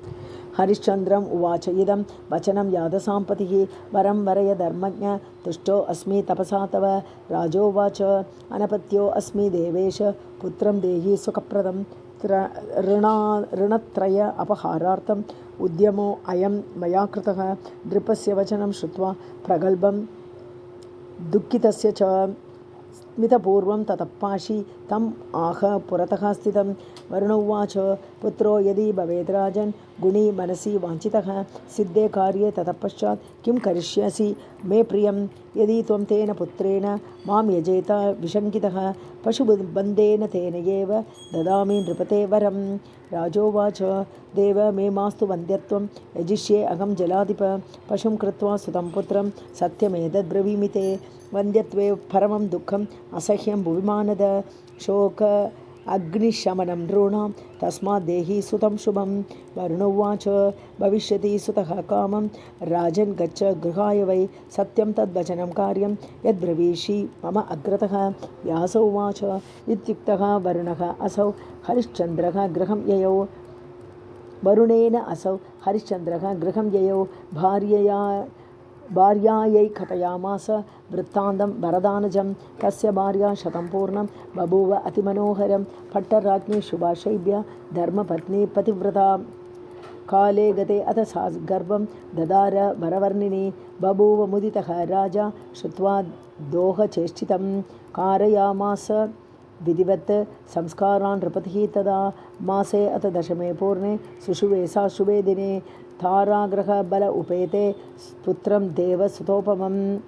हरिश्चन्द्रम् उवाच इदं वचनं यादसाम्पतिः वरं वरय धर्मज्ञ तुष्टो अस्मि तपसा तव। राजोवाच अनपत्यो अस्मि देवेश पुत्रं देहि सुखप्रदं ऋणत्रय अपहारार्थम् उद्यमो अयं मया कृतः। नृपस्य वचनं श्रुत्वा प्रगल्भं दुःखितस्य च स्मितपूर्वं ततःपाशी तम् आह पुरतः स्थितं। वरुण उवाच पुत्रो यदि भवेद् राजन् गुणी मनसि वाञ्छितः सिद्धे कार्ये ततःपश्चात् किं करिष्यसि मे प्रियं। यदि त्वं तेन पुत्रेण मां यजेत विशङ्कितः पशुबन्धेन तेन एव ददामि नृपते वरं। राजोवाच देव मे मास्तु वन्द्यत्वं यजिष्ये अहं जलाधिप पशुं कृत्वा सुतं पुत्रं सत्यमेतद्ब्रवीमि ते। वन्द्यत्वे परमं दुःखम् असह्यं भुविमानद शोक अग्निशमनं नॄणां तस्मात् देहि सुतं शुभं। वरुण उवाच भविष्यति सुतः कामं राजन् गच्छ गृहाय वै सत्यं तद्वचनं कार्यं यद्ब्रवीषि मम अग्रतः। व्यास उवाच इत्युक्तः वरुणः असौ हरिश्चन्द्रः गृहं ययौ। वरुणेन असौ हरिश्चन्द्रः गृहं ययौ भार्यायै कथयामास वृत्तान्तं वरदानजं। तस्य भार्या शतं पूर्णं बभूव अतिमनोहरं पट्टराज्ञी शुभाशैभ्य धर्मपत्नी पतिव्रता। काले गते अथ सा गर्भं ददार वरवर्णिनी बभूव मुदितः राजा श्रुत्वा दोहचेष्टितं कारयामास विधिवत् संस्कारान् नृपतिः। तदा मासे अथ दशमे पूर्णे सुशुभे सा शुभे दिने ताराग्रह बल उपेते पुत्रं देवसुतोपमं।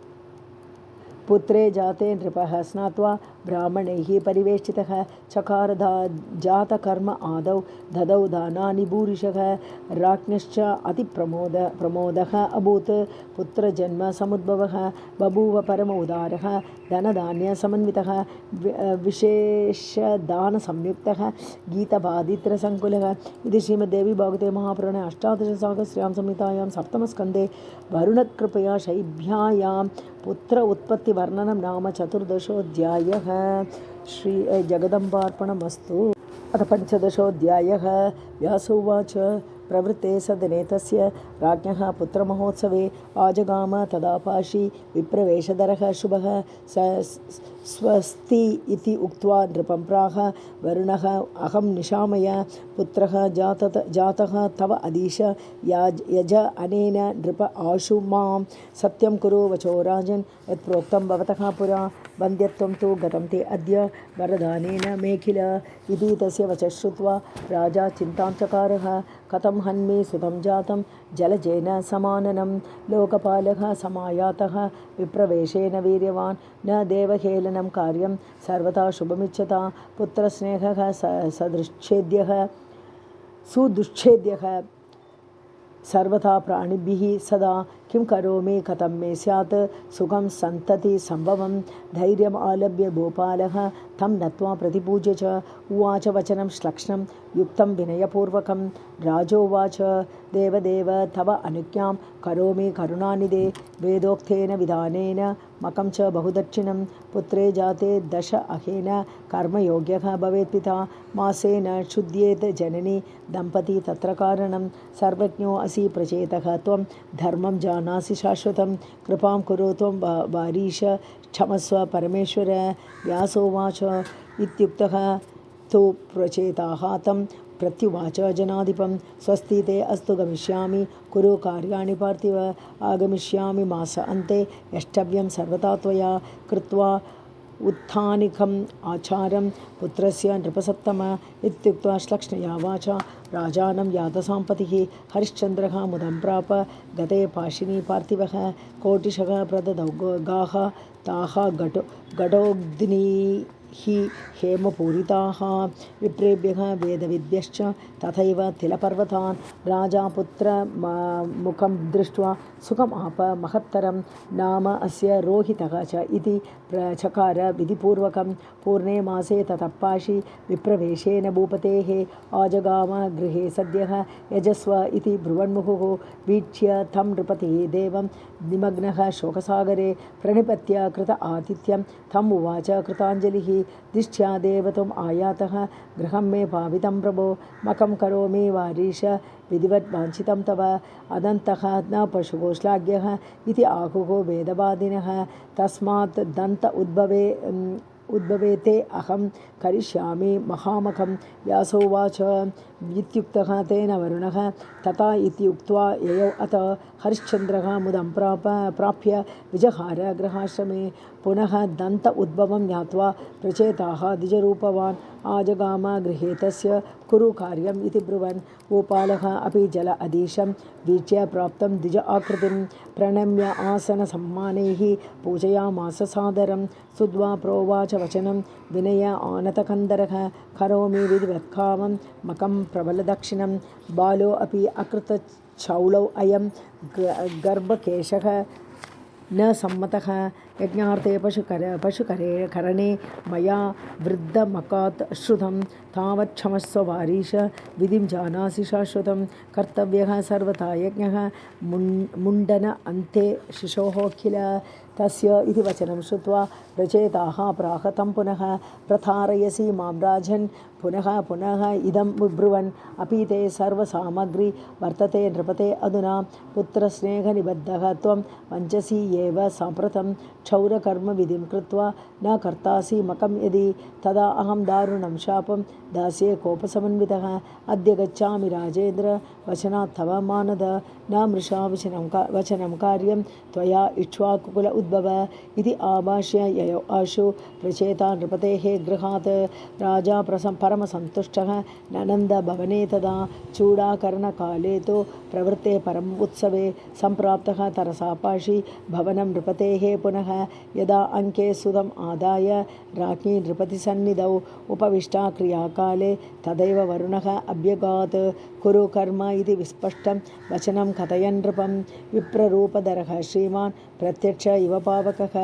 पुत्रे जाते नृपः स्नात्वा ब्राह्मणैः परिवेष्टितः चकार जातकर्म आदौ ददौ दानानि भूरिशः। राज्ञश्च अतिप्रमोदः अभूत् पुत्रजन्म समुद्भवः बभूव परम उदारः धनधान्यसमन्वितः विशेषदानसंयुक्तः गीतबाधित्रसङ्कुलः। इति श्रीमद्देवी भागवते महापुराणे अष्टादशसहस्र्यां संहितायां सप्तमस्कन्धे वरुणकृपया शैभ्यायां पुत्र उत्पत्तिवर्णनं नाम चतुर्दशोऽध्यायः। श्री जगदम्बार्पणमस्तु। अथ पञ्चदशोऽध्यायः। व्यास उवाच प्रवृत्ते सदने तस्य राज्ञः पुत्रमहोत्सवे आजगाम तदा पाशी विप्रवेशधरः शुभः स्वस्ति इति उक्त्वा नृपं प्राह वरुणः अहं निशामय पुत्रः जातः तव अधीश यज अनेन नृप आशु मां सत्यं कुरु वचो राजन् यत् प्रोक्तं भवतः पुरा वन्द्यत्वं तु गतं ते अद्य वरदानेन मेखिल इति तस्य वचः श्रुत्वा राजा चिन्तां चकारः कथं हन्मे सुतं जातं जलजेन समाननं लोकपालः समायातः विप्रवेशेन वीर्यवान् न देवहेलनं कार्यं सर्वथा शुभमिच्छता पुत्रस्नेहः सुदुच्छेद्यः सर्वथा प्राणिभिः सदा किं करोमि कथं मे स्यात् सुखं सन्तति संभवं धैर्यम् आलभ्य भूपालः तं नत्वा प्रतिपूज्य च उवाच वचनं श्लक्ष्णं युक्तं विनयपूर्वकं राजोवाच देवदेव तव अनुज्ञां करोमि करुणानिधे वेदोक्तेन विधानेन मकं च बहुदक्षिणं पुत्रे जाते 10 अहेन कर्मयोग्यः भवेत् पिता मासेन शुद्ध्येत जननी दम्पती तत्र कारणं सर्वज्ञो असि प्रचेतः त्वं धर्मं जानासि शाश्वतं कृपां कुरु त्वं वारीश क्षमस्व परमेश्वर व्यासोवाच इत्युक्तः तु प्रचेताः तं प्रत्युवाच जनाधिपं स्वस्ति ते अस्तु गमिष्यामि कुरु कार्याणि पार्थिव आगमिष्यामि मास अन्ते यष्टव्यं सर्वथा त्वया कृत्वा उत्थानिकम् आचारं पुत्रस्य नृपसप्तम इत्युक्त्वा श्लक्ष्णया वाचा राजानं यातसाम्पतिः हरिश्चन्द्रः मुदं प्राप गते पाशिनी पार्थिवः कोटिशः प्रददौ गाः ताः घटोग्नि हि हेमपूरिताः विप्रेभ्यः वेदविद्यश्च तथैव तिलपर्वतान् राजा पुत्र मुखं दृष्ट्वा सुखमाप महत्तरं नाम अस्य रोहितः च इति प्रचकार विधिपूर्वकं पूर्णे मासे ततः पाशी विप्रवेशेन भूपतेः आजगाम गृहे सद्यः यजस्व इति ब्रुवन्मुहुः वीक्ष्य तं नृपतिः देवं निमग्नः शोकसागरे प्रणिपत्य कृत आतिथ्यं तम् उवाच कृताञ्जलिः दिष्ट्या देवतुम् आयातः गृहं मे पावितं प्रभो मकं करोमि वारीश विधिवत् वाञ्छितं तव अदन्तः न पशुः श्लाघ्यः इति आहुः वेदवादिनः तस्मात् दन्त उद्भवेते अहं करिष्यामि महामखं व्यासोवाच इत्युक्तः तेन वरुणः तथा इति उक्त्वा ययौ अत हरिश्चन्द्रः मुदं प्राप्य विजहार गृहाश्रमे पुनः दन्त उद्भवं ज्ञात्वा प्रचेताः द्विजरूपवान् आजगाम गृहे तस्य कुरु कार्यम् इति ब्रुवन् गोपालः अपि जल अधीशं वीक्ष्य प्राप्तं द्विज आकृतिं प्रणम्य आसनसम्मानैः पूजयामास सादरं सुद्वा प्रोवाच वचनं विनय आनतकन्दरः करोमि विधिवत्कामं मकं प्रबलदक्षिणं बालो अपि अकृतचौलौ अयं गर्भकेशः न सम्मतः यज्ञार्थे पशुकरणे मया वृद्धमकात् श्रुतं तावत् क्षमस्व वारीश विधिं जानासि शाश्वतं कर्तव्यः सर्वथा यज्ञः मुण्डन अन्ते शिशोः किल तस्य इति वचनं श्रुत्वा प्रचेताः प्राह तं पुनः प्रथारयसि मां राजन् पुनः इदं ब्रुवन् अपि ते सर्वसामग्री वर्तते नृपते अधुना पुत्रस्नेहनिबद्धः त्वं वञ्चसि एव साम्प्रतं क्षौरकर्मविधिं कृत्वा न कर्तासि मकं यदि तदा अहं दारुणं शापं दास्ये कोपसमन्वितः अद्य गच्छामि राजेन्द्र वचनात् तव मानद न मृषा वचनं कार्यं त्वया इक्ष्वाकुकुल उद्भव इति आभाष्य ययौ आशु प्रचेता नृपतेः गृहात् राजा परमसन्तुष्टः ननन्द भवने तदा चूडाकरणकाले तु प्रवृत्ते परम उत्सवे सम्प्राप्तः तरसा पाशी भवनं नृपतेः पुनः यदा अंके सुदम् आदाय राज्ञी नृपतिसन्निधौ उपविष्टा क्रियाकाले तदैव वरुणः अभ्यगात् कुरु कर्म इति विस्पष्टं वचनं कथयन् नृपं विप्ररूपधरः श्रीमान् प्रत्यक्ष इव पावकः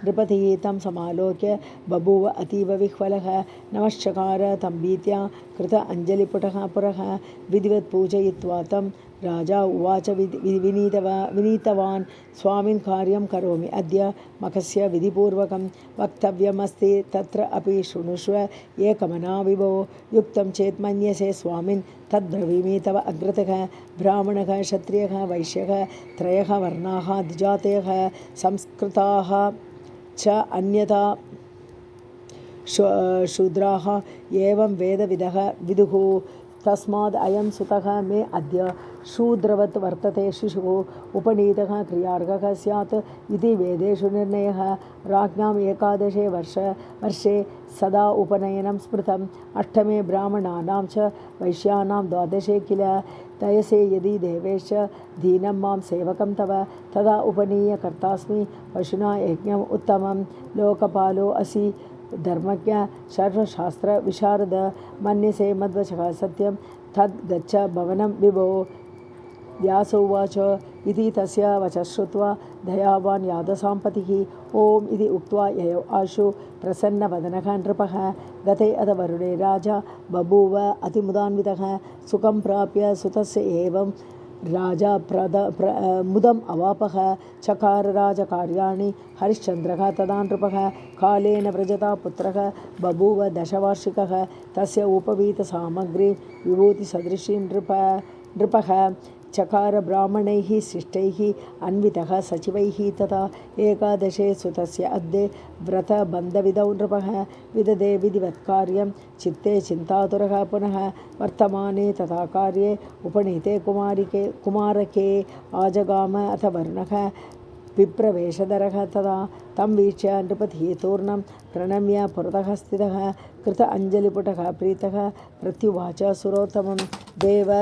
नृपतिः तं समालोक्य बभूव अतीव विह्वलः नमश्चकार तं भीत्या कृत अञ्जलिपुटः पुरः विधिवत् पूजयित्वा तं राजा उवाच विनीतवान् स्वामिन् कार्यं करोमि अद्य मखस्य विधिपूर्वकं वक्तव्यमस्ति तत्र अपि शृणुष्व एकमना विभो युक्तं चेत् मन्यसे स्वामिन् तद्ब्रवीमि तव अग्रतः ब्राह्मणः क्षत्रियः वैश्यः त्रयः वर्णाः द्विजातयः संस्कृताः च अन्यथा शूद्राः एवं वेदविदः विदुः तस्माद् अयं सुतः मे अद्य शूद्रवत् वर्तते शिशुः उपनीतः क्रियार्हः स्यात् इति वेदेषु निर्णयः राज्ञाम् 11 वर्षे सदा उपनयनं स्मृतम् अष्टमे ब्राह्मणानां च वैश्यानां 12 किल तयसे यदि देवेश दीनं मां सेवकं तव तदा उपनीय कर्तास्मि पशुना यज्ञम् उत्तमं लोकपालो असि धर्मज्ञ सर्वशास्त्र विशारद मन्यसे मद्वचः सत्यं तद् गच्छ भवनं विभो व्यास उवाच इति तस्य वचः श्रुत्वा दयावान् यादसाम्पतिः ओम् इति उक्त्वा ययौ आशु प्रसन्नवदनः नृपः गते अधवरुणे राजा बभूव अतिमुदान्वितः सुखं प्राप्य सुतस्य एवं राजा मुदम् अवापः चकार राजकार्याणि हरिश्चन्द्रः तदा नृपः कालेन व्रजता पुत्रः बभूव 10 वार्षिकः तस्य उपवीतसामग्री विभूतिसदृशी नृपः चकार ब्राह्मणैः शिष्टैः अन्वितः सचिवैः तथा 11 सुतस्य अद्य व्रतबन्धविधौ नृपः विददे विधिवत्कार्यं चित्ते चिन्तातुरः पुनः वर्तमाने तथा कार्ये उपनीते कुमारके आजगाम अथ वर्णः विप्रवेशधरः तदा तं वीक्ष्य नृपतिः तूर्णं प्रणम्य पुरतः स्थितः कृत अञ्जलिपुटः प्रीतः प्रत्युवाच सुरोत्तमं देव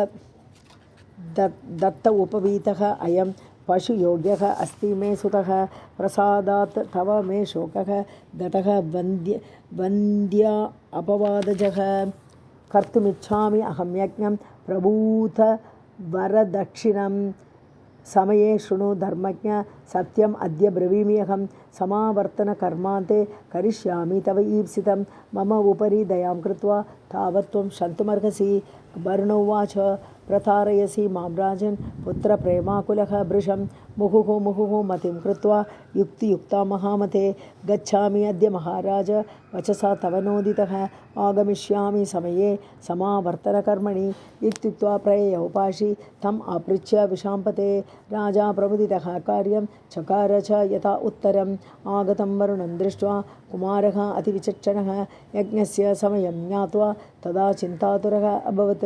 दत्त उपवीतः अयं पशुयोग्यः अस्ति मे सुतः प्रसादात् तव मे शोकः गतः वन्द्या अपवादजः कर्तुमिच्छामि अहं यज्ञं प्रभूत वरदक्षिणं समये शृणु धर्मज्ञ सत्यम् अद्य ब्रवीमि अहं समावर्तनकर्मान्ते करिष्यामि तव ईप्सितं मम उपरि दयां कृत्वा तावत् त्वं क्षन्तुमर्हसि वरुणोवाच प्रतारयसि मां राजन् पुत्रप्रेमाकुलः भृशं मुहुः मतिं कृत्वा युक्तियुक्ता महामते गच्छामि अद्य महाराज वचसा तव नोदितः आगमिष्यामि समये समावर्तनकर्मणि इत्युक्त्वा प्रययोपाशि तम् आपृच्छ्य विशाम्पते राजा प्रमुदितः कार्यं चकार च यथा उत्तरम् आगतं वरुणं दृष्ट्वा कुमारः अतिविचक्षणः यज्ञस्य समयं ज्ञात्वा तदा चिन्तातुरः अभवत्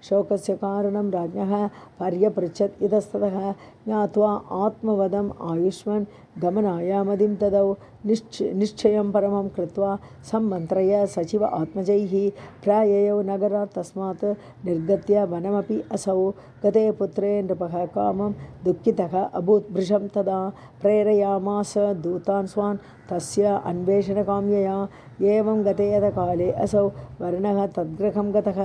शोकस्य कारणं राज्ञः पर्यपृच्छत् इतस्ततः ज्ञात्वा आत्मवदम् आयुष्मन् गमनाय मदिं ददौ निश्चयं परमं कृत्वा सम्मन्त्रय सचिव आत्मजैः प्राययौ नगरात् तस्मात् निर्गत्य वनमपि असौ गते पुत्रे नृपः कामं दुःखितः अभूत् भृशं तदा प्रेरयामास दूतान् स्वान् तस्य अन्वेषणकाम्यया एवं गते यथकाले असौ वर्णः तद्गृहं गतः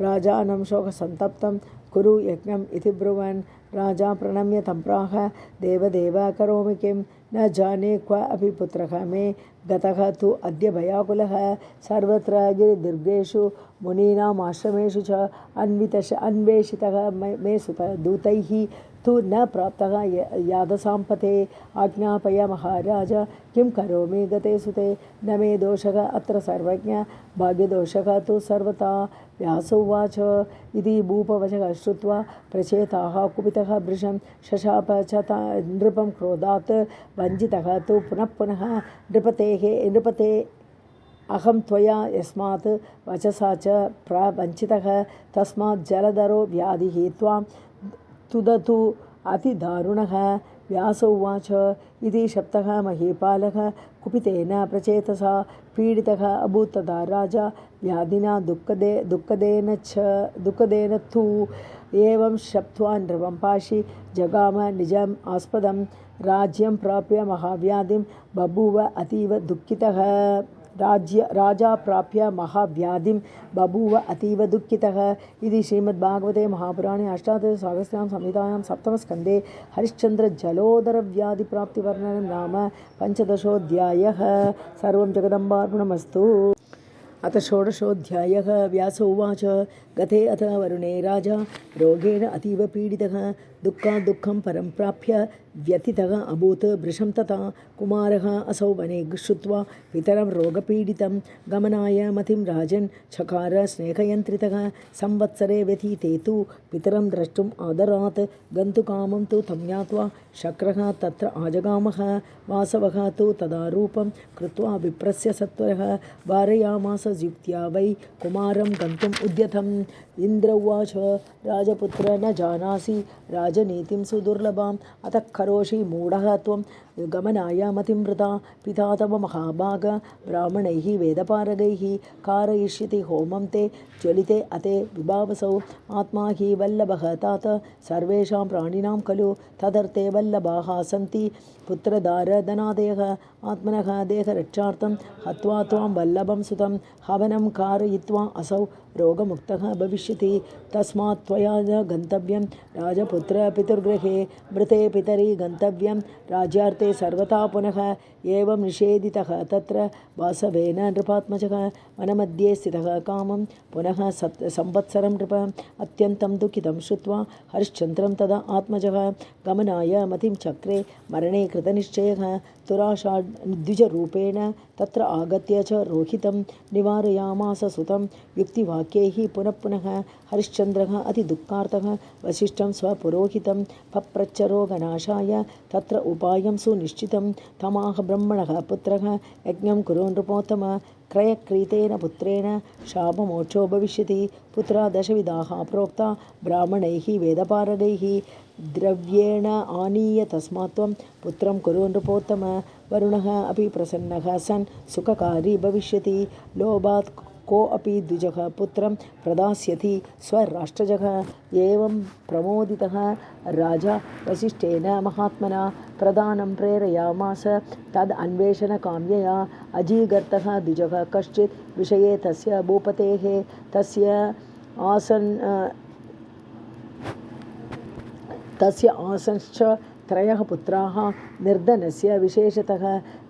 राजानं शोकसन्तप्तं कुरु यज्ञम् इति ब्रुवन् राजा प्रणम्य तं प्राह देवदेव करोमि किं न जाने क्व अपि पुत्रः मे गतः तु अद्य भयाकुलः सर्वत्र गिरिदुर्गेषु मुनीनाम् आश्रमेषु च अन्वेषितः मे सुत दूतैः तु न प्राप्तः यादसाम्पते आज्ञापय महाराज किं करोमि गते सुते न मे दोषः अत्र सर्वज्ञ भाग्यदोषः तु सर्वथा व्यास उवाच इति भूपवचः श्रुत्वा प्रचेताः कुपितः भृशं शशाप च नृपं क्रोधात् वञ्चितः तु पुनः नृपते अहं त्वया यस्मात् वचसा च प्रवञ्चितः तस्मात् जलधरो व्याधिः त्वां तुदतु अतिदारुणः व्यास उवाच इति शब्दः महीपालः कुपितेन प्रचेतसा पीडितः अभूत् तदा राजा व्याधिना दुःखदेन तु एवं शप्त्वा नृपं पाशि जगाम निजम् आस्पदं राज्यं प्राप्य महाव्याधिं बभूव अतीव दुःखितः। राजा प्राप्य महाव्याधिं बभूव अतीव दुःखितः इति श्रीमद्भागवते महापुराणे अष्टादशसहस्रां संहितायां सप्तमस्कन्धे हरिश्चन्द्रजलोदरव्याधिप्राप्तिवर्णनं नाम पञ्चदशोऽध्यायः। सर्वं जगदम्बार्पणमस्तु। अथ षोडशोऽध्यायः। व्यास उवाच गते अथ वरुणे राजा रोगेण अतीव पीडितः दुःखात् दुःखं परं प्राप्य व्यथितः अभूत्। भृशं तथा कुमारः असौ वने श्रुत्वा पितरं रोगपीडितं गमनाय मतिं राजन् चकार स्नेहयन्त्रितः। संवत्सरे व्यतीते तु पितरं द्रष्टुम् आदरात् गन्तुकामं तु तं ज्ञात्वा शक्रः तत्र आजगामः। वासवः तु तदा रूपं कृत्वा विप्रस्य सत्वरः वारयामास युक्त्या वै कुमारं गन्तुम् उद्यतम्। इन्द्र उवाच राजपुत्र न जानासि राजनीतिं सुदुर्लभाम् अतः करोषि मूढः त्वं गमनाय मतिं वृथा। पिता तव महाभाग ब्राह्मणैः वेदपारगैः कारयिष्यति होमं ते ज्वलिते अते विभावसौ। आत्मा हि वल्लभः तात सर्वेषां प्राणिनां खलु तदर्थे वल्लभाः सन्ति पुत्रदारधनादयः। आत्मनः देहरक्षार्थं हत्वा त्वां वल्लभं सुतं हवनं कारयित्वा असौ रोगमुक्तः भविष्यति। तस्मात् त्वया गन्तव्यं राजपुत्र पितृगृहे मृते पितरि गन्तव्यं राज्यार्थे सर्वथा पुनः। एवं निषेधितः तत्र वासवेन नृपात्मजः वनमध्ये स्थितः कामं पुनः संवत्सरं नृप। अत्यन्तं दुःखितं श्रुत्वा हरिश्चन्द्रं तदा आत्मजः गमनाय मतिं चक्रे मरणे कृतनिश्चयः। तुराशा द्विजरूपेण तत्र आगत्य च रोहितं निवारयामास सुतं युक्तिवाक्यैः पुनः पुनः। हरिश्चन्द्रः अतिदुःखार्तः वसिष्ठं स्वपुरोहितं पप्रच्छ रोगनाशाय तत्र उपायं सुनिश्चितं। तमाह ब्रह्मणः पुत्रः यज्ञं कुरु नृपोत्तम क्रयक्रीतेन पुत्रेण शापमोक्षो भविष्यति। पुत्रा दशविधाः प्रोक्ता ब्राह्मणैः वेदपारगैः द्रव्येण आनीय तस्मात् त्वं पुत्रं कुरु नृपोत्तम। वरुणः अपि प्रसन्नः सन् सुखकारी भविष्यति। लोभात् कोऽपि द्विजः पुत्रं प्रदास्यति स्वराष्ट्रजः। एवं प्रमोदितः राजा वसिष्ठेन महात्मना प्रदानं प्रेरयामास तद् अन्वेषणकाम्यया। अजीगर्तः द्विजः कश्चित् विषये तस्य भूपतेः तस्य आसंश्च त्रयः पुत्राः निर्धनस्य विशेषतः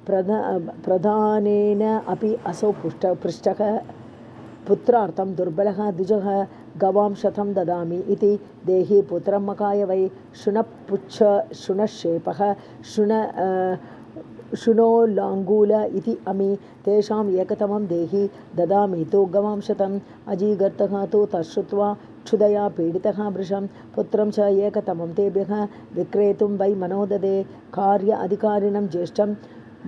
प्रधानेन अपि असौ पृष्टः। पुत्रार्थं दुर्बलः द्विजः गवां 100 ददामि इति देहि पुत्रं मकाय वै। शुनपुच्छ शुनशेपः शुनोलाङ्गूल इति अमि तेषाम् एकतमं देहि ददामि तु गवां 100। अजीगर्तः तु तच्छ्रुत्वा क्षुधया पीडितः भृशं पुत्रं च एकतमं तेभ्यः विक्रेतुं वै मनोददे। कार्य अधिकारिणं ज्येष्ठं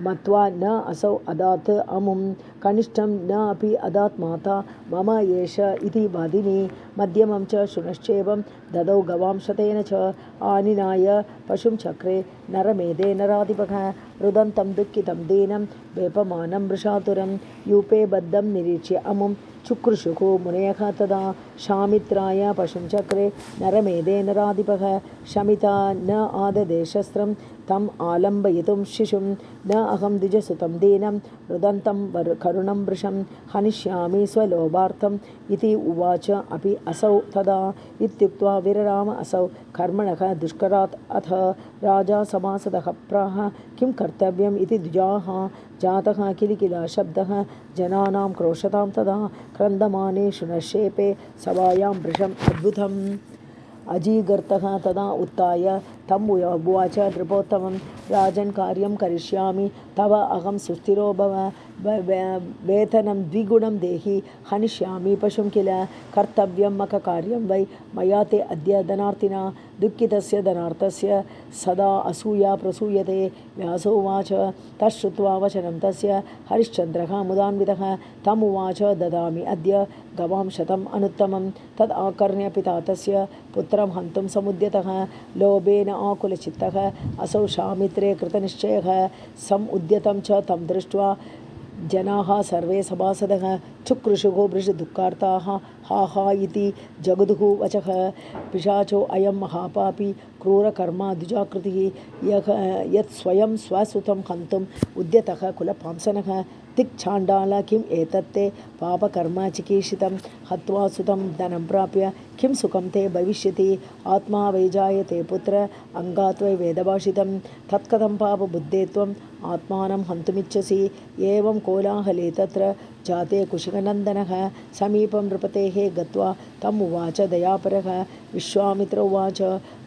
मत्वा न असौ अदात् अमुं कनिष्ठं न अपि अदात् माता मम एष इति वादिनी। मध्यमं च शुनश्चेवं ददौ गवां 100 च। आनिनाय पशुं चक्रे नरमेधे नराधिपः रुदन्तं दुःखितं दीनं वेपमानं वृषातुरं यूपे बद्धं निरीक्ष्य अमुं चुक्रुषुः मुनयः तदा। शामित्राय पशुं चक्रे नरमेधे नराधिपः शमिता न आददे शस्त्रं तम् आलम्बयितुं शिशुं। न अहं द्विजसुतं दीनं रुदन्तं करुणं वृषं हनिष्यामि स्वलोभार्थम् इति उवाच अपि असौ तदा। इत्युक्त्वा विरराम असौ कर्मणः दुष्करात्। अथ राजा सभासदः प्राह किं कर्तव्यम् इति द्विजाः। जातः किलिकिला शब्दः जनानां क्रोशतां तदा। क्रन्दमाने शुनशेपे सभायां वृषम् अद्भुतम्। अजीगर्तः तदा उत्थाय तम् उवाच नृपोत्तमं राजन् कार्यं करिष्यामि तव अहं सुस्थिरो भव वेतनं द्विगुणं देहि हनिष्यामि पशुं किल कर्तव्यं मखकार्यं वै मया ते अद्य धनार्थिना। दुःखितस्य धनार्थस्य सदा असूया प्रसूयते। व्यासोवाच तच्छ्रुत्वा वचनं तस्य हरिश्चन्द्रः मुदान्वितः तमुवाच ददामि अद्य गवां 100 अनुत्तमं। तद् आकर्ण्य पिता तस्य पुत्रं हन्तुं समुद्यतः। लोभेन आकुलचित्तः असौ शामित्रे कृतनिश्चयः। समुद्यतं च तं दृष्ट्वा जनाः सर्वे सभासदः चुक्रुषुः वृषदुःखार्ताः हा हा इति जगदुः वचः। पिशाचो अयं महापापी क्रूरकर्मा द्विजाकृतिः यत् स्वयं स्वसुतं हन्तुम् उद्यतः कुलपांसनः दिक्छाण्डाल किम् एतत्ते पापकर्म चिकीर्षितं हत्वा सुतं धनं प्राप्य किं सुखं ते भविष्यति आत्मा वैजायते पुत्र अङ्गात् वै वेदभाषितं तत्कथं पापबुद्धे त्वम् आत्मानं हन्तुमिच्छसि एवं कोलाहले तत्र जाते कुशिकनन्दनः समीपं नृपतेः गत्वा तम् उवाच दयापरः विश्वामित्र उवाच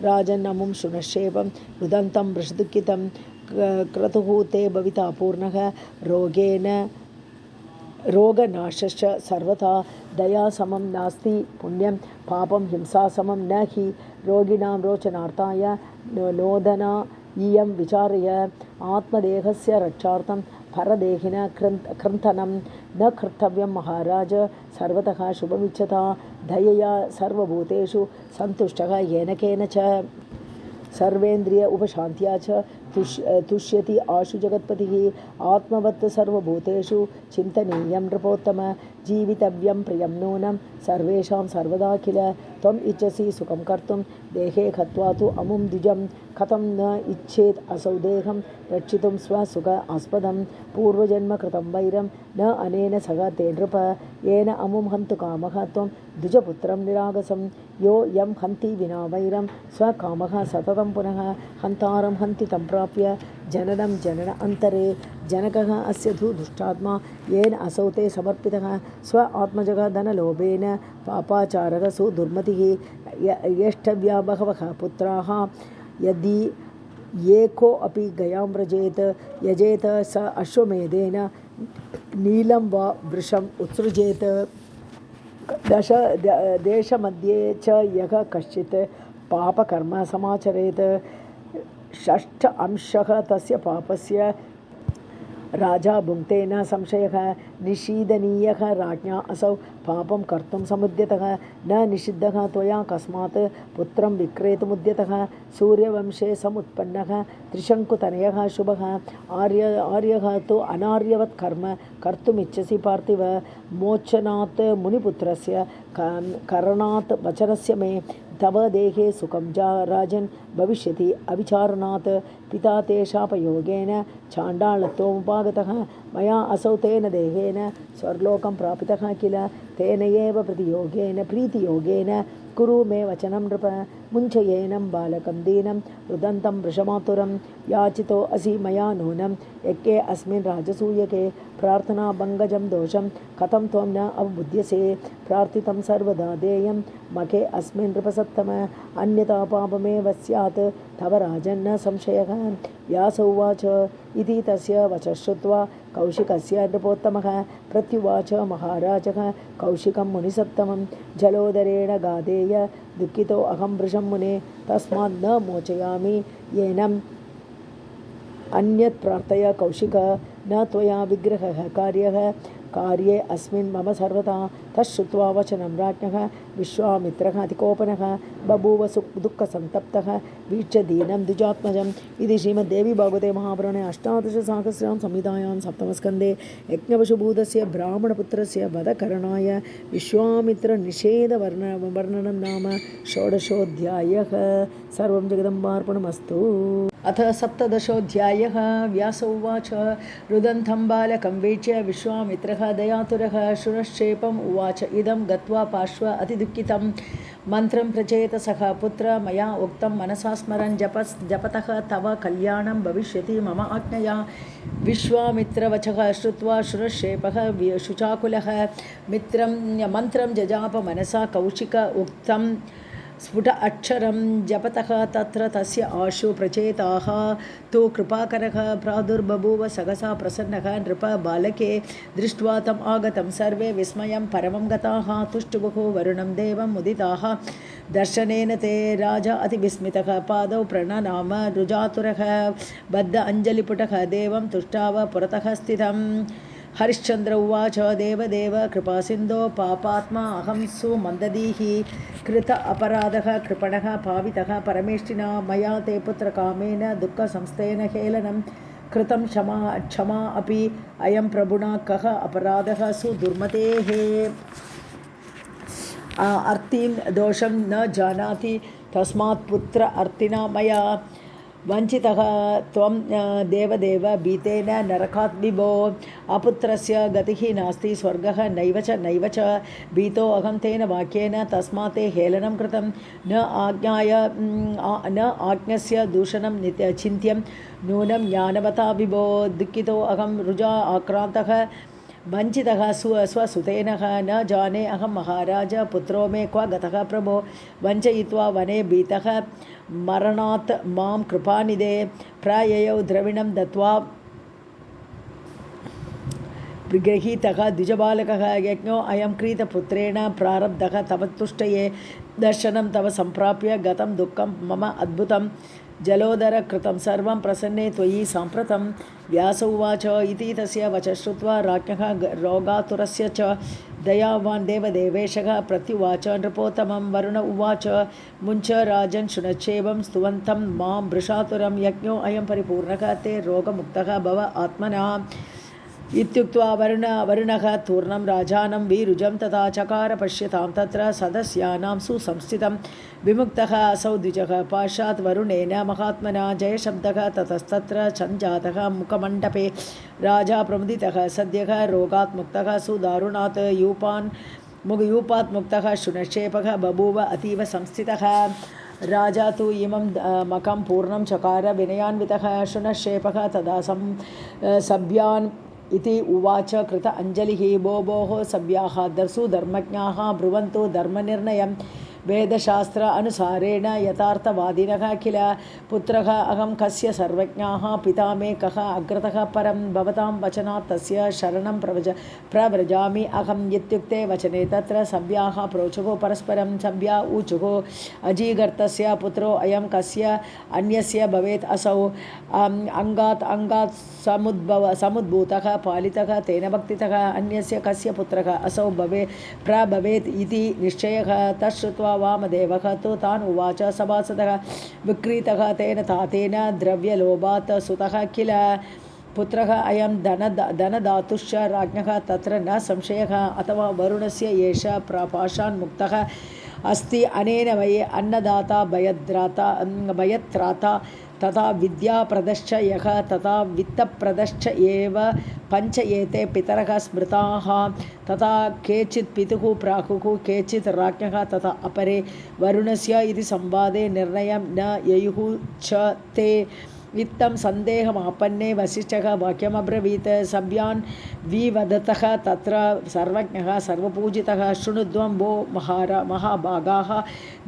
राजन्नमुं शृणश्चेवं रुदन्तं वृषदुःखितं क्रतुः ते भविता पूर्णः रोगनाशश्च सर्वथा दया समं नास्ति पुण्यं पापं हिंसा समं न हि रोगिणां रोचनार्थाय नोदना इयं विचार्य आत्मदेहस्य रक्षार्थं परदेहिन क्रन्थनं न कर्तव्यं महाराज सर्वतः शुभमिच्छता दयया सर्वभूतेषु सन्तुष्टः येन केन च सर्वेन्द्रिय उपशान्त्या च तुष्यति आशु जगत्पतिः आत्मवत् सर्वभूतेषु चिन्तनीयं नृपोत्तम जीवितव्यं प्रियं नूनं सर्वेषां सर्वदा किल त्वम् इच्छसि सुखं कर्तुं देहे गत्वा तु अमुं द्विजं कथं न इच्छेत् असौ देहं रक्षितुं स्वसुख आस्पदं पूर्वजन्म कृतं वैरं न अनेन सह ते नृप येन अमुं हन्तु कामः त्वं द्विजपुत्रं निरागसं यो यं हन्ति विना वैरं स्वकामः सततं पुनः हन्तारं हन्ति तं प्राप्य जननं जनन अन्तरे जनकः अस्य दुष्टात्मा येन असौ ते समर्पितः स्व आत्मजः धनलोभेन पापाचारः सुदुर्मतिः यष्टव्या बहवः पुत्राः यदि एको अपि गयां व्रजेत यजेत स अश्वमेधेन नीलं वा वृषम् उत्सृजेत देशमध्ये च यः कश्चित् पापकर्म समाचरेत षष्ठ अंशः तस्य पापस्य राजा भुङ्क्ते न संशयः निषीदनीयः राज्ञा असौ पापं कर्तुं समुद्यतः न निषिद्धः त्वया कस्मात् पुत्रं विक्रेतुमुद्यतः सूर्यवंशे समुत्पन्नः त्रिशङ्कुतनयः शुभः आर्यः तु अनार्यवत् कर्म कर्तुमिच्छसि पार्थिव मोचनात् मुनिपुत्रस्य करणात् वचनस्य मे तव देहे सुखं राजन् भविष्यति अविचारणात् पिता ते शापयोगेन चाण्डालत्वमुपागतः मया असौ तेन देहेन स्वर्लोकं प्रापितः किल तेन एव प्रीतियोगेन कुरु मे वचनं नृप मुञ्चयेनं बालकं दीनं रुदन्तं वृषमातुरं याचितो असि मया नूनं यज्ञे अस्मिन् राजसूयके प्रार्थनाभङ्गजं दोषं कथं त्वं न अवबुध्यसे प्रार्थितं सर्वदा देयं मखे अस्मिन् नृपसत्तम अन्यथा पापमेव स्यात् तव राजन्न संशयः व्यास उवाच इति तस्य वचः श्रुत्वा कौशिकस्य नृपोत्तमः प्रत्युवाच महाराजः कौशिकं मुनिसत्तमं जलोदरेण गादेय दुःखितो अहं वृषं मुने तस्मात् न मोचयामि येनम् अन्यत् प्रार्थय कौशिक न त्वया विग्रहः कार्ये अस्मिन् मम सर्वथा तच्छ्रुत्वा वचनं राज्ञः विश्वामित्रः अतिकोपनः बभूव दुःखसन्तप्तः वीक्ष्य दीनं द्विजात्मजम् इति श्रीमद्देवी भागवते महापुराणे अष्टादशसहस्रां संहितायां सप्तमस्कन्धे यज्ञपशुभूतस्य ब्राह्मणपुत्रस्य वधकरणाय विश्वामित्रनिषेधवर्णनं नाम षोडशोऽध्यायः। सर्वं जगदम्बार्पणमस्तु। अथ सप्तदशोऽध्यायः। व्यास उवाच रुदन्तं बालकं वीक्ष्य विश्वामित्रः दयातुरः शृणश्चेपम् उवाच इदं गत्वा पार्श्व अतिदुःखितं मन्त्रं प्रचेत सः पुत्र मया उक्तं मनसा स्मरन् जपतः तव कल्याणं भविष्यति मम आज्ञया। विश्वामित्रवचः श्रुत्वा शृणश्चेपः शुचाकुलः मन्त्रं जजाप मनसा कौशिक उक्तं स्फुट अक्षरं जपतः तत्र तस्य आशु प्रचेताः तु कृपाकरः प्रादुर्बभूव सहसा प्रसन्नः नृप बालके दृष्ट्वा तम् आगतं सर्वे विस्मयं परमं गताः तुष्टुवुः वरुणं देवं मुदिताः दर्शनेन ते राजा अतिविस्मितः पादौ प्रणनाम रुजातुरः बद्ध अञ्जलिपुटः देवं तुष्टाव पुरतः स्थितम् हरिश्चन्द्र उवाच देवदेव कृपासिन्धो पापात्मा अहं सुमन्ददीः कृत अपराधः कृपणः पावितः परमेष्टिना मया ते पुत्रकामेन दुःखसंस्थेन हेलनं कृतं क्षमा अपि अयं प्रभुना कः अपराधः सुदुर्मतेः अर्तिं दोषं न जानाति तस्मात् पुत्र अर्तिना मया वञ्चितः त्वं देवदेव भीतेन नरकात् विभो अपुत्रस्य गतिः नास्ति स्वर्गः नैव च भीतो अहं तेन वाक्येन तस्मात् ते हेलनं कृतं न आज्ञस्य दूषणं चिन्त्यं नूनं ज्ञानवता विभो दुःखितो अहं रुजा आक्रान्तः वञ्चितः स्वसुतेन न जाने अहं महाराज पुत्रो मे क्व गतः प्रभो वञ्चयित्वा वने भीतः मरणात् मां कृपानिधे प्राययौ द्रविणं दत्त्वा गृहीतः द्विजबालकः यज्ञो अयं क्रीतपुत्रेण प्रारब्धः तव तुष्टये दर्शनं तव सम्प्राप्य गतं दुःखं मम अद्भुतं जलोदर कृतं सर्वं प्रसन्ने त्वयि साम्प्रतं व्यास उवाच इति तस्य वचः श्रुत्वा राज्ञः रोगातुरस्य च दयावान् देवदेवेशः प्रत्युवाच नृपोत्तमं वरुण उवाच मुञ्च राजन् शृणच्छेवं स्तुवन्तं मां वृषातुरं यज्ञो अयं परिपूर्णः ते रोगमुक्तः भव आत्मना इत्युक्त्वा वरुणः तूर्णं राजानं वीरुजं तथा चकार पश्यतां तत्र सदस्यानां सुसंस्थितं विमुक्तः असौ द्विजः पाशात् वरुणेन महात्मना जयशब्दः ततस्तत्र सञ्जातः मुखमण्डपे राजा प्रमुदितः सद्यः रोगात् मुक्तः सुदारुणात् यूपात् मुक्तः शुनक्षेपः बभूव अतीव संस्थितः राजा तु इमं मकं पूर्णं चकार विनयान्वितः शुनक्षेपः तदा सभ्यान् इति उवाच कृत अंजलिः भोः सभ्याः सुधर्मज्ञाः ब्रुवन्तु धर्मनिर्णयं वेदशास्त्र अनुसारेण यथार्थवादिनः किल पुत्रः अहं कस्य सर्वज्ञाः पिता मे कः अग्रतः परं भवतां वचनात् तस्य शरणं प्रव्रजामि अहम् इत्युक्ते वचने तत्र सभ्याः प्रोचुः परस्परं सभ्या ऊचुः अजीगर्तस्य पुत्रो अयं कस्य अन्यस्य भवेत् असौ अंगात् समुद्भूतः पालितः तेन भक्तितः अन्यस्य कस्य पुत्रः असौ प्रभवेत् इति निश्चयः तच्छ्रुत्वा वामदेवः तु तान् उवाच सभासदः विक्रीतः तेन तातेन द्रव्यलोभात् सुतः किल पुत्रः अयं धनदातुश्च राज्ञः तत्र न संशयः अथवा वरुणस्य एष पाशान्मुक्तः अस्ति अनेन वै अन्नदाता भयत्राता तथा विद्याप्रदश्च यः तथा वित्तप्रदश्च एव पञ्च एते पितरः स्मृताः तथा केचित् पितुः प्राहुः केचित् राज्ञः तथा अपरे वरुणस्य इति संवादे निर्णयं न ययुः च ते इत्थं सन्देहमापन्ने वसिष्ठः वाक्यमब्रवीत् सभ्यान् विवदतः तत्र सर्वज्ञः सर्वपूजितः शृणुध्वं वो महाभागाः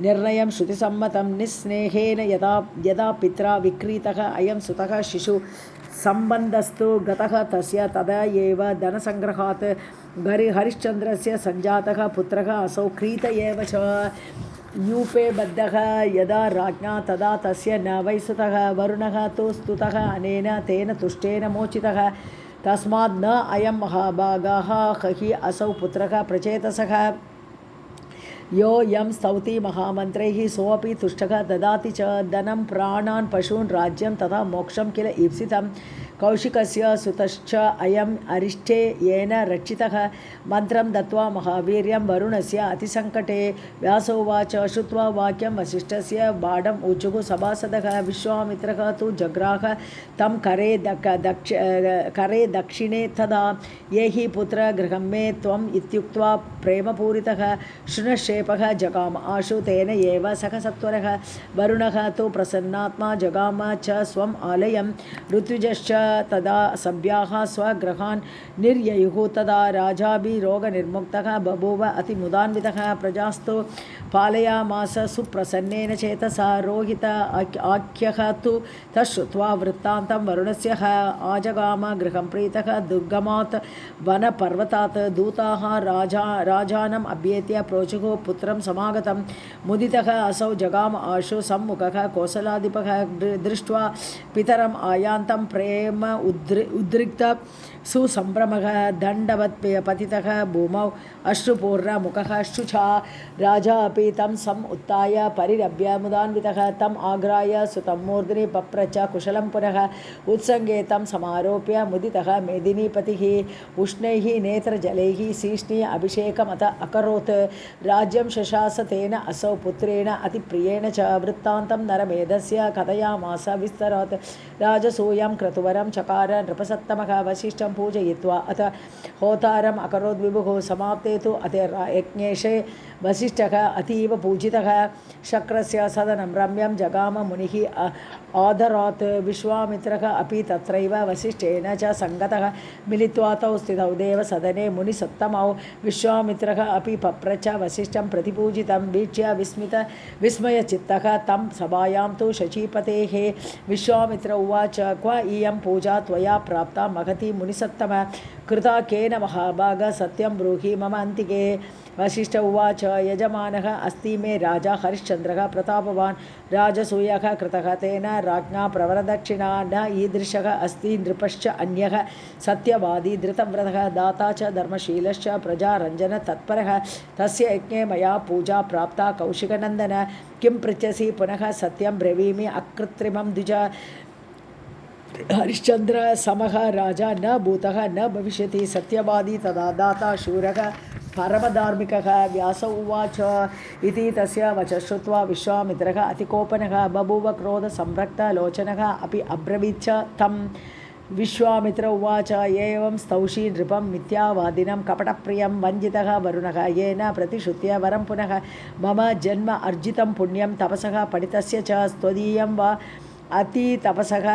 निर्णयं श्रुतिसम्मतं निस्नेहेन यदा पित्रा विक्रीतः अयं सुतः शिशु सम्बन्धस्तु गतः तस्य तदा एव धनसङ्ग्रहात् हरिश्चन्द्रस्य सञ्जातः पुत्रः असौ क्रीत एव च यूपे बद्धः यदा राज्ञा तदा तस्य न वै सुतः वरुणः तु स्तुतः अनेन तेन तुष्टेन मोचितः तस्मात् न अयं महाभागाः हि असौ पुत्रः प्रचेतसः यो यं स्तौति महामन्त्रैः सोऽपि तुष्टः ददाति च धनं प्राणान् पशून् राज्यं तथा मोक्षं किल ईप्सितं कौशिकस्य सुतश्च अयम् अरिष्टे येन रक्षितः मन्त्रं दत्त्वा महावीर्यं वरुणस्य अतिसङ्कटे व्यासोवाच श्रुत्वा वाक्यं वसिष्ठस्य बाढम् ऊचुः सभासदः विश्वामित्रः तु जग्राह तं करे दक्षिणे तदा ये हि पुत्र गृहं मे त्वम् इत्युक्त्वा प्रेमपूरितः शुनक्षेपः जगाम आशु तेन एव सह सत्वरः वरुणः तु प्रसन्नात्मा जगाम च स्वम् आलयं ऋतुजश्च तदा सभ्याः स्वगृहान् निर्ययुः तदा राजाभिरोगनिर्मुक्तः बभूव अतिमुदान्वितः प्रजास्तु पालयामास सुप्रसन्नेन चेतसा रोहित आख्यः तु तच्छ्रुत्वा वृत्तान्तं वरुणस्य आजगाम गृहं प्रीतः दुर्गमात् वनपर्वतात् दूताः राजानम् अभ्येत्य प्रोचुः पुत्रं समागतं मुदितः असौ जगाम आशु सम्मुखः कौसलाधिपः दृष्ट्वा पितरम् आयान्तं क्षेम उद्रिक्त सुसंभ्रमः दण्डवत् पतितः भूमौ अश्रुपूर्णमुखः शुचा राजा अपि तं सम् उत्थाय परिरभ्य मुदान्वितः तम् आग्राय सुतं मूर्ध्नि पप्रच कुशलं पुनः उत्सङ्गे तं समारोप्य मुदितः मेदिनीपतिः उष्णैः नेत्रजलैः सीष्णे अभिषेकमत अकरोत् राज्यं शशास तेन असौ पुत्रेण अतिप्रियेण च वृत्तान्तं नरमेधस्य कथयामास विस्तरात् राजसूयं क्रतुवरं चकार नृपसत्तमः वसिष्ठं पूजयित्वा अथ होतारम् अकरोद्विभुः समाप्ते तु अथ यज्ञेशे वसिष्ठः अतीव पूजितः शक्रस्य सदनं रम्यं जगाम मुनिः आदरात् विश्वामित्रः अपि तत्रैव वसिष्ठेन च सङ्गतः मिलित्वा तौ स्थितौ देवसदने मुनिसत्तमौ विश्वामित्रः अपि पप्रच वसिष्ठं प्रतिपूजितं वीक्ष्य विस्मयचित्तः तं सभायां तु शचीपतेः विश्वामित्र उवाच क्व इयं पूजा त्वया प्राप्ता महती मुनिसत्तम कृता केन महाभाग सत्यं ब्रूहि मम अन्तिके वसिष्ठ उवाच यजमानः अस्ति मे राजा हरिश्चन्द्रः प्रतापवान् राजसूयः कृतः तेन राज्ञा प्रवरदक्षिणा न ईदृशः अस्ति नृपश्च अन्यः सत्यवादी धृतव्रतः दाता च धर्मशीलश्च प्रजारञ्जनतत्परः तस्य यज्ञे मया पूजा प्राप्ता कौशिकनन्दन किं पृच्छसि पुनः सत्यं ब्रवीमि अकृत्रिमं द्विज हरिश्चन्द्र समः राजा न भूतः न भविष्यति सत्यवादी तदा दाता शूरः परमधार्मिकः व्यास उवाच इति तस्य वचः श्रुत्वा विश्वामित्रः अतिकोपनः बभूव क्रोधसंरक्तलोचनः अपि अब्रवीत् च तं विश्वामित्र उवाच एवं स्तौषी नृपं मिथ्यावादिनं कपटप्रियं वञ्जितः वरुणः येन प्रतिश्रुत्य वरं पुनः मम जन्म अर्जितं पुण्यं तपसः पठितस्य च त्वदीयं वा अति तपसः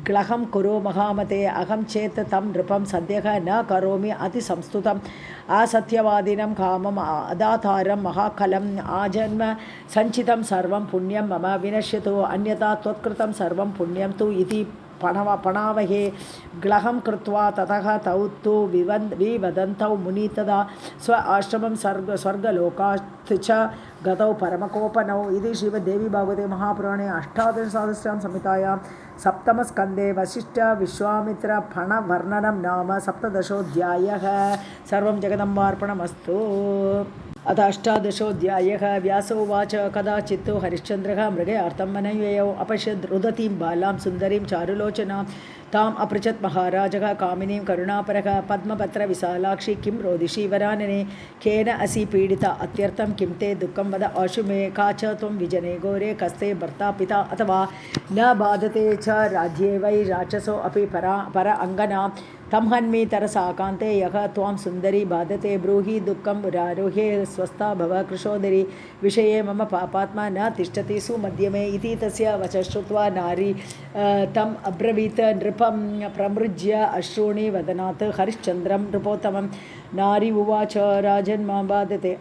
ग्लहं कुरु महामते अहं चेत् तं नृपं सद्यः न करोमि अतिसंस्तुतम् असत्यवादिनं कामम् अदातारं महाकलम् आजन्म सञ्चितं सर्वं पुण्यं मम विनश्यतु अन्यथा त्वत्कृतं सर्वं पुण्यं तु इति पणावहे ग्लहं कृत्वा ततः तौ तु विवदन्तौ मुनि तदा स्व आश्रमं स्वर्गलोकात् च गतौ परमकोपनौ इति श्रीमद्देवी भागवते महापुराणे अष्टादशसहस्रां संहितायां सप्तमस्कन्धे वसिष्ठ विश्वामित्र फणवर्णनं नाम सप्तदशोऽध्यायः सर्वं जगदम्बार्पणमस्तु। अथ अष्टादशोऽध्यायः व्यास उवाच कदाचित् हरिश्चन्द्रः मृगे अर्थं मनय्ययौ अपश्यद् रुदतीं बालां सुन्दरीं चारुलोचनां ताम् अपृच्छत् महाराजः कामिनीं करुणापरः पद्मपत्रविशालाक्षी किं रोदिषि वरानने केन असि पीडिता अत्यर्थं किं ते दुःखं वद आशु मे का च त्वं विजने घोरे कस्ते भर्ता पिता अथवा न बाधते च राज्ये वै राक्षसो अपि पर अङ्गना तं हन्मि तरसाकान्ते यः त्वां सुन्दरी बाधते ब्रूहि दुःखं मुरारोहे स्वस्था भव कृशोदरी विषये मम पापात्मा न तिष्ठति सुमध्यमे इति तस्य वचः श्रुत्वा नारी तम् अब्रवीत् नृपं प्रमृज्य अश्रूणि वदनात् हरिश्चन्द्रं नृपोत्तमं नारी उवाच राजन् मां बाधते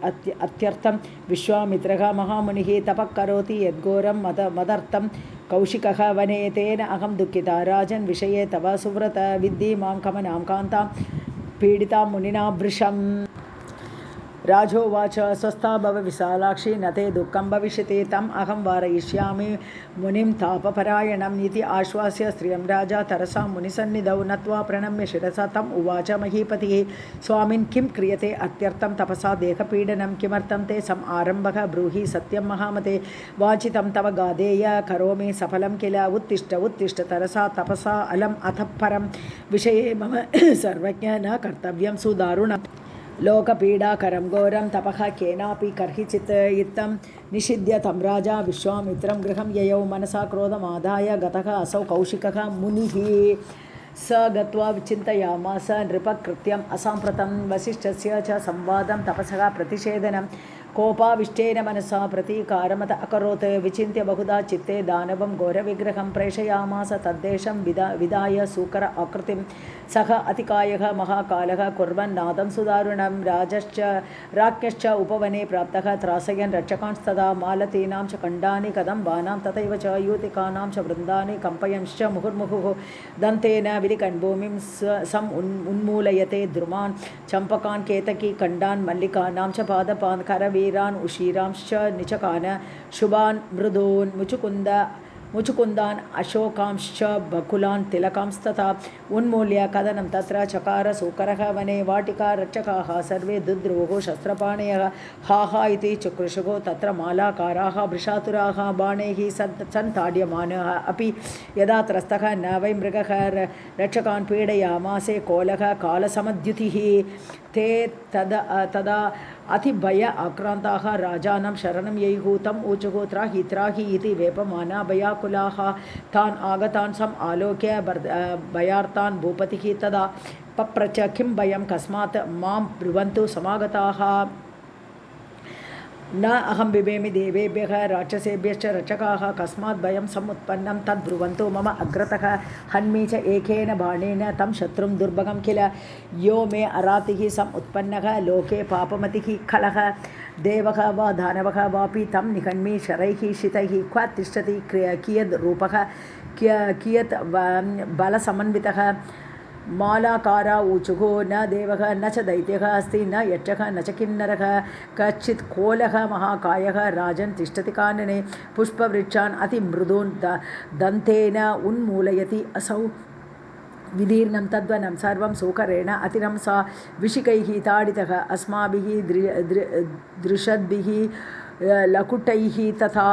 अत्यर्थं विश्वामित्रः महामुनिः तपः करोति यद्घोरं मदर्थं कौशिकः वने तेन अहं दुःखिता राजन् विषये तव सुव्रत विद्धि मां कमनां कान्तां पीडितां मुनिना वृषम् राजोवाच स्वस्था भव विशालाक्षी न ते दुःखं भविष्यति तम् अहं वारयिष्यामि मुनिं तापपरायणम् इति आश्वास्य स्त्रियं राजा तरसा मुनिसन्निधौ नत्वा प्रणम्य शिरसा तम् उवाच महीपतिः स्वामिन् किं क्रियते अत्यर्थं तपसा देहपीडनं किमर्थं ते समारम्भः ब्रूहि सत्यं महामते वाचितं तव गादेय करोमि सफलं किल उत्तिष्ठ उत्तिष्ठ तरसा तपसा अलम् अथ परं विषये मम सर्वज्ञ न कर्तव्यं सुदारुणम् लोकपीडाकरं घोरं तपः केनापि कर्हिचित् इत्थं निषिध्य तं राजा विश्वामित्रं गृहं ययौ मनसा क्रोधमादाय गतः असौ कौशिकः मुनिः स गत्वा चिन्तयामास नृपकृत्यम् असाम्प्रतं वसिष्ठस्य च संवादं तपसः प्रतिषेधनं कोपाविष्टेन मनसा प्रतीकारमत अकरोत् विचिन्त्य बहुधा चित्ते दानवं घोरविग्रहं प्रेषयामास तद्देशं विदाय सूकर आकृतिं सः अतिकायः महाकालः कुर्वन् नादं सुदारुणं राज्ञश्च उपवने प्राप्तः त्रासयन् रक्षकांस्तदा मालतीनां च खण्डानि कदम्बानां तथैव च यूतिकानां च वृन्दानि कम्पयंश्च मुहुर्मुहुः दन्तेन विलिकन् भूमिं सम् उन्मूलयते द्रुमान् चम्पकान् केतकी खण्डान् मल्लिकानां च पादपान् करवीरान् उशीरांश्च निचकान् शुभान् मृदून् मुचुकुन्द मुचुकुन्दान् अशोकांश्च बकुलान् तिलकांस्तथा उन्मूल्य कदनं तत्र चकार सूकरः वने वाटिका रक्षकाः सर्वे दुद्रुवुः शस्त्रपाणयः हा इति चुकृशुः तत्र मालाकाराः वृषातुराः बाणैः सन्ताड्यमानः अपि यदा त्रस्तः न वै मृगः रक्षकान् पीडयामासे कोलः कालसमद्युतिः ते तदा अतिभय आक्रान्ताः राजानं शरणं ययुः तम् ऊचुः त्राहि त्राहि इति वेपमाना भयाकुलाः तान् आगतान् सम् आलोक्य भयार्तान् भूपतिः तदा पप्रच किं भयं कस्मात् मां ब्रुवन्तु समागताः न अहं बिभेमि देवेभ्यः राक्षसेभ्यश्च रक्षकाः कस्मात् भयं समुत्पन्नं तद्ब्रुवन्तु मम अग्रतः हन्मि च एकेन बाणेन तं शत्रुं दुर्भगं किल यो मे अरातिः समुत्पन्नः लोके पापमतिः खलः देवः वा दानवः वापि तं निहन्मि शरैः शितैः क्व तिष्ठति कियद् रूपः कियत् बलसमन्वितः मालाकारा ऊचुः न देवः न च दैत्यः अस्ति न यक्षः न च किन्नरः कच्चित् कोलः महाकायः राजन् तिष्ठति कानने पुष्पवृक्षान् अतिमृदून् दन्तेन उन्मूलयति असौ विदीर्णं तद्वनं सर्वं सूकरेण अतिरंसा विशिकैः ताडितः अस्माभिः दृशद्भिः लकुटैः तथा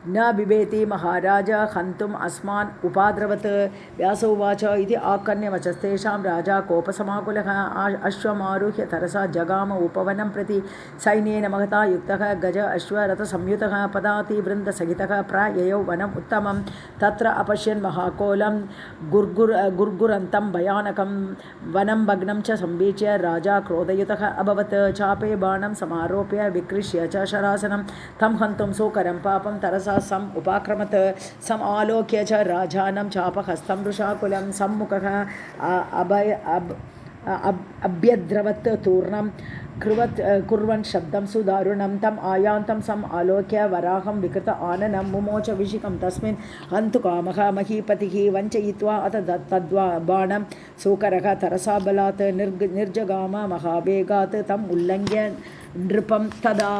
न बिभेति महाराज हन्तुम् अस्मान् उपाद्रवत् व्यास उवाच इति आकर्ण्यवचस्तेषां राजा कोपसमाकुलः अश्वमारुह्य तरसा जगाम उपवनं प्रति सैन्येन महता युक्तः गज अश्वरथसंयुतः पदातिवृन्दसहितः प्राययौ वनम् उत्तमं तत्र अपश्यन् महाकोलं गुर्गुरन्तं भयानकं वनं भग्नं च संवीच्य राजा क्रोधयुतः अभवत् चापे बाणं समारोप्य विकृष्य च शरासनं तं हन्तुं सूकरं पापं तरसा सम् उपाक्रमत् सम् आलोक्य च राजानं चापहस्तं वृषाकुलं सम्मुखः अभ्यद्रवत् तूर्णं कुर्वन् शब्दं सुदारुणं तम् आयान्तं सम् आलोक्य वराहं विकृत आननं मुमोच विशिकं तस्मिन् हन्तुकामः महीपतिः वञ्चयित्वा अथ तद्वा बाणं सूकरः तरसा बलात् निर्जगाम महावेगात् तम् उल्लङ्घ्य नृपं तदा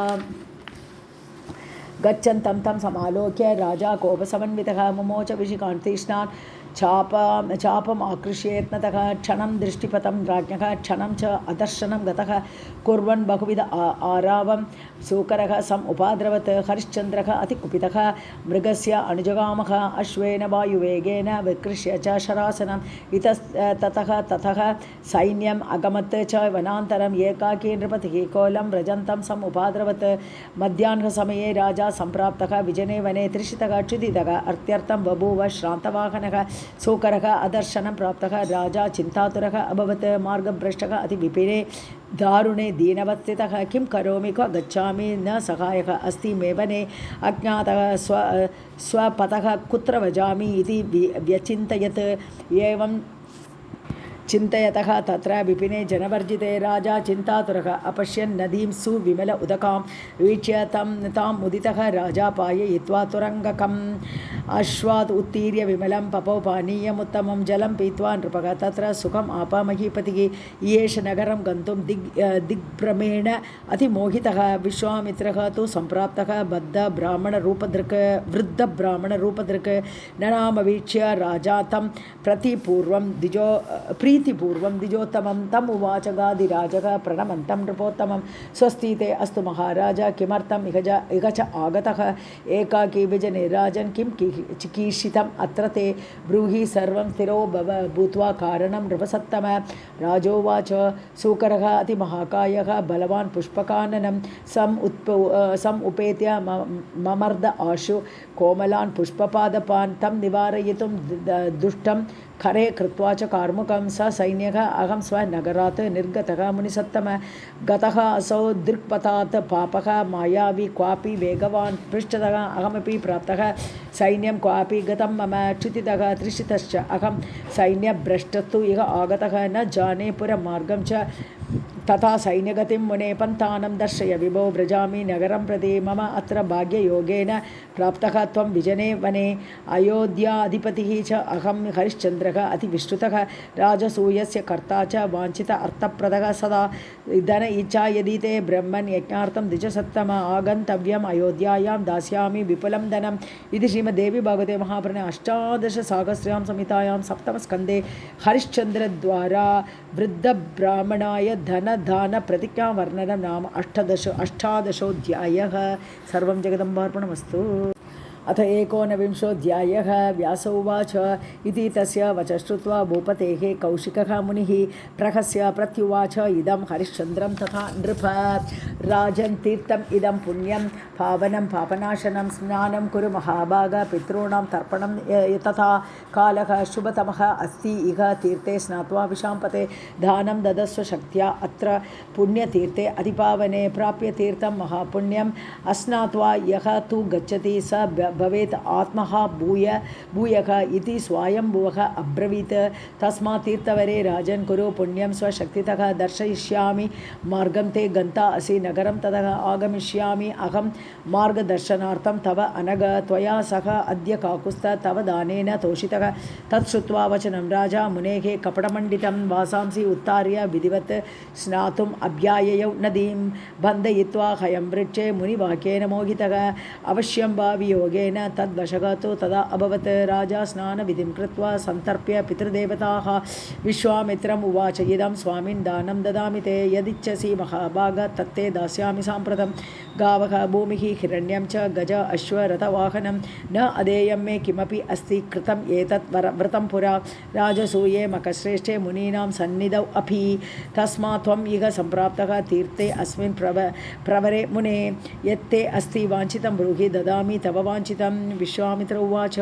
गच्छन्तं तं समालोक्य राजा कोपसमन्वितः मुमोच विशिकान् तीक्ष्णान् चापम् आकृष्येत्नतः क्षणं दृष्टिपथं राज्ञः क्षणं च अदर्शनं गतः कुर्वन् बहुविध आरावं सूकरः सम् उपाद्रवत् हरिश्चन्द्रः अतिकुपितः मृगस्य अनुजगामः अश्वेन वायुवेगेन विकृष्य च शरासनम् ततः सैन्यम् अगमत् च वनान्तरम् एकाकी नृपतिः कोलं व्रजन्तं सम् उपाद्रवत् मध्याह्नसमये राजा सम्प्राप्तः विजने वने त्रिषितः क्षुदितः अर्थ्यर्थं बभूव श्रान्तवाहनः सूकरः अदर्शनं प्राप्तः राजा चिन्तातुरः अभवत् मार्गभ्रष्टः अतिविपिने दारुणे दीनवत्स्थितः किं करोमि क्व गच्छामि न सहायः अस्ति मे वने अज्ञातः स्वपथः कुत्र भजामि इति व्यचिन्तयत् एवं चिन्तयतः तत्र विपिने जनवर्जिते राजा चिन्तातुरः अपश्यन् नदीं सुविमल उदकां वीक्ष्य तां मुदितः राजा पाययित्वा तुरङ्गकम् अश्वात् उत्तीर्य विमलं पपौ पानीयमुत्तमं जलं पीत्वा नृपः तत्र सुखम् आपामहीपतिः येष नगरं गन्तुं दिग्भ्रमेण अतिमोहितः विश्वामित्रः तु सम्प्राप्तः वृद्धब्राह्मणरूपधृक् ननामवीक्ष्य राजा तं प्रीतिपूर्वं द्विजोत्तमं तम् उवाच गादिराजः प्रणमन्तं नृपोत्तमं स्वस्ति ते अस्तु महाराज किमर्थम् इह च आगतः एकाकी विजने राजन् किं चिकीर्षितम् अत्र ते ब्रूहि सर्वं स्थिरो भूत्वा कारणं नृपसत्तम राजोवाच सूकरः अतिमहाकायः बलवान् पुष्पकाननं सम् उपेत्य ममर्द आशु कोमलान् पुष्पपादपान् तं निवारयितुं दुष्टं खरे कृत्वा च कार्मुकं स सैन्यः अहं स्वनगरात् निर्गतः मुनिसत्तम गतः असौ दृक्पथात् पापः मायावी क्वापि वेगवान् पृष्ठतः अहमपि प्राप्तः सैन्यं क्वापि गतं मम क्षुतितः त्रिषितश्च अहं सैन्यभ्रष्टस्तु इह आगतः न जाने पुरमार्गं च तथा सैन्यगतिं मुने पन्थानं दर्शय विभो व्रजामि नगरं प्रति मम अत्र भाग्ययोगेन प्राप्तः त्वं विजने वने अयोध्याधिपतिः च अहं हरिश्चन्द्रः अतिविश्रुतः राजसूयस्य कर्ता च वाञ्छित अर्थप्रदः सदा धन इच्छा यदि ते ब्रह्मन् यज्ञार्थं द्विजसत्तम आगन्तव्यम् अयोध्यायां दास्यामि विपुलं धनम् इति श्रीमद्देवी भागवते महापुराणे अष्टादशसाहस्र्यां संहितायां सप्तमस्कन्धे हरिश्चन्द्रद्वारा वृद्धब्राह्मणाय धनदान प्रतिज्ञावर्णनं नाम अष्टादशोऽध्यायः। सर्वं जगदम्बार्पणमस्तु। अथ एकोनविंशोऽध्यायः। व्यास उवाच इति तस्य वचः श्रुत्वा भूपतेः कौशिकः मुनिः प्रहस्य प्रत्युवाच इदं हरिश्चन्द्रं तथा नृप राजन् तीर्थम् इदं पुण्यं पावनं पापनाशनं स्नानं कुरु महाभाग पितॄणां तर्पणं तथा कालः शुभतमः अस्ति इह तीर्थे स्नात्वा विशाम्पते दानं ददस्व शक्त्या अत्र पुण्यतीर्थे अतिपावने प्राप्य तीर्थं महापुण्यम् अस्नात्वा यः तु गच्छति स भवेत् आत्मः भूयः इति स्वायम्भुवः अब्रवीत्। तस्मात् तीर्थवरे राजन् कुरु पुण्यं स्वशक्तितः दर्शयिष्यामि मार्गं ते गन्ता असि नगरं ततः आगमिष्यामि अहं मार्गदर्शनार्थं तव अनग त्वया सह अद्य काकुस्थ तव दानेन तोषितः। तत्श्रुत्वा वचनं राजा मुनेः कपटमण्डितं वासांसि उत्तार्य विधिवत् स्नातुम् अभ्याययौ नदीं बन्धयित्वा हयं वृक्षे मुनिवाक्येन मोहितः अवश्यं वा वियोगे तद्वशः तु तदा अभवत्। राजा स्नानविधिं कृत्वा सन्तर्प्य पितृदेवताः विश्वामित्रम् उवाच इदं स्वामिन् दानं ददामि ते यदिच्छसि महाभाग तत्ते दास्यामि साम्प्रतं गावः भूमिः हिरण्यं च गज अश्वरथवाहनं न अदेयं मे किमपि अस्ति कृतम् एतत् व्रतं पुरा राजसूये मखश्रेष्ठे मुनीनां सन्निधौ अपि तस्मात् त्वम् इह सम्प्राप्तः तीर्थे अस्मिन् प्रवरे मुने यत्ते अस्ति वाञ्छितं ब्रूहि ददामि तव वाञ्छितं। विश्वामित्र उवाच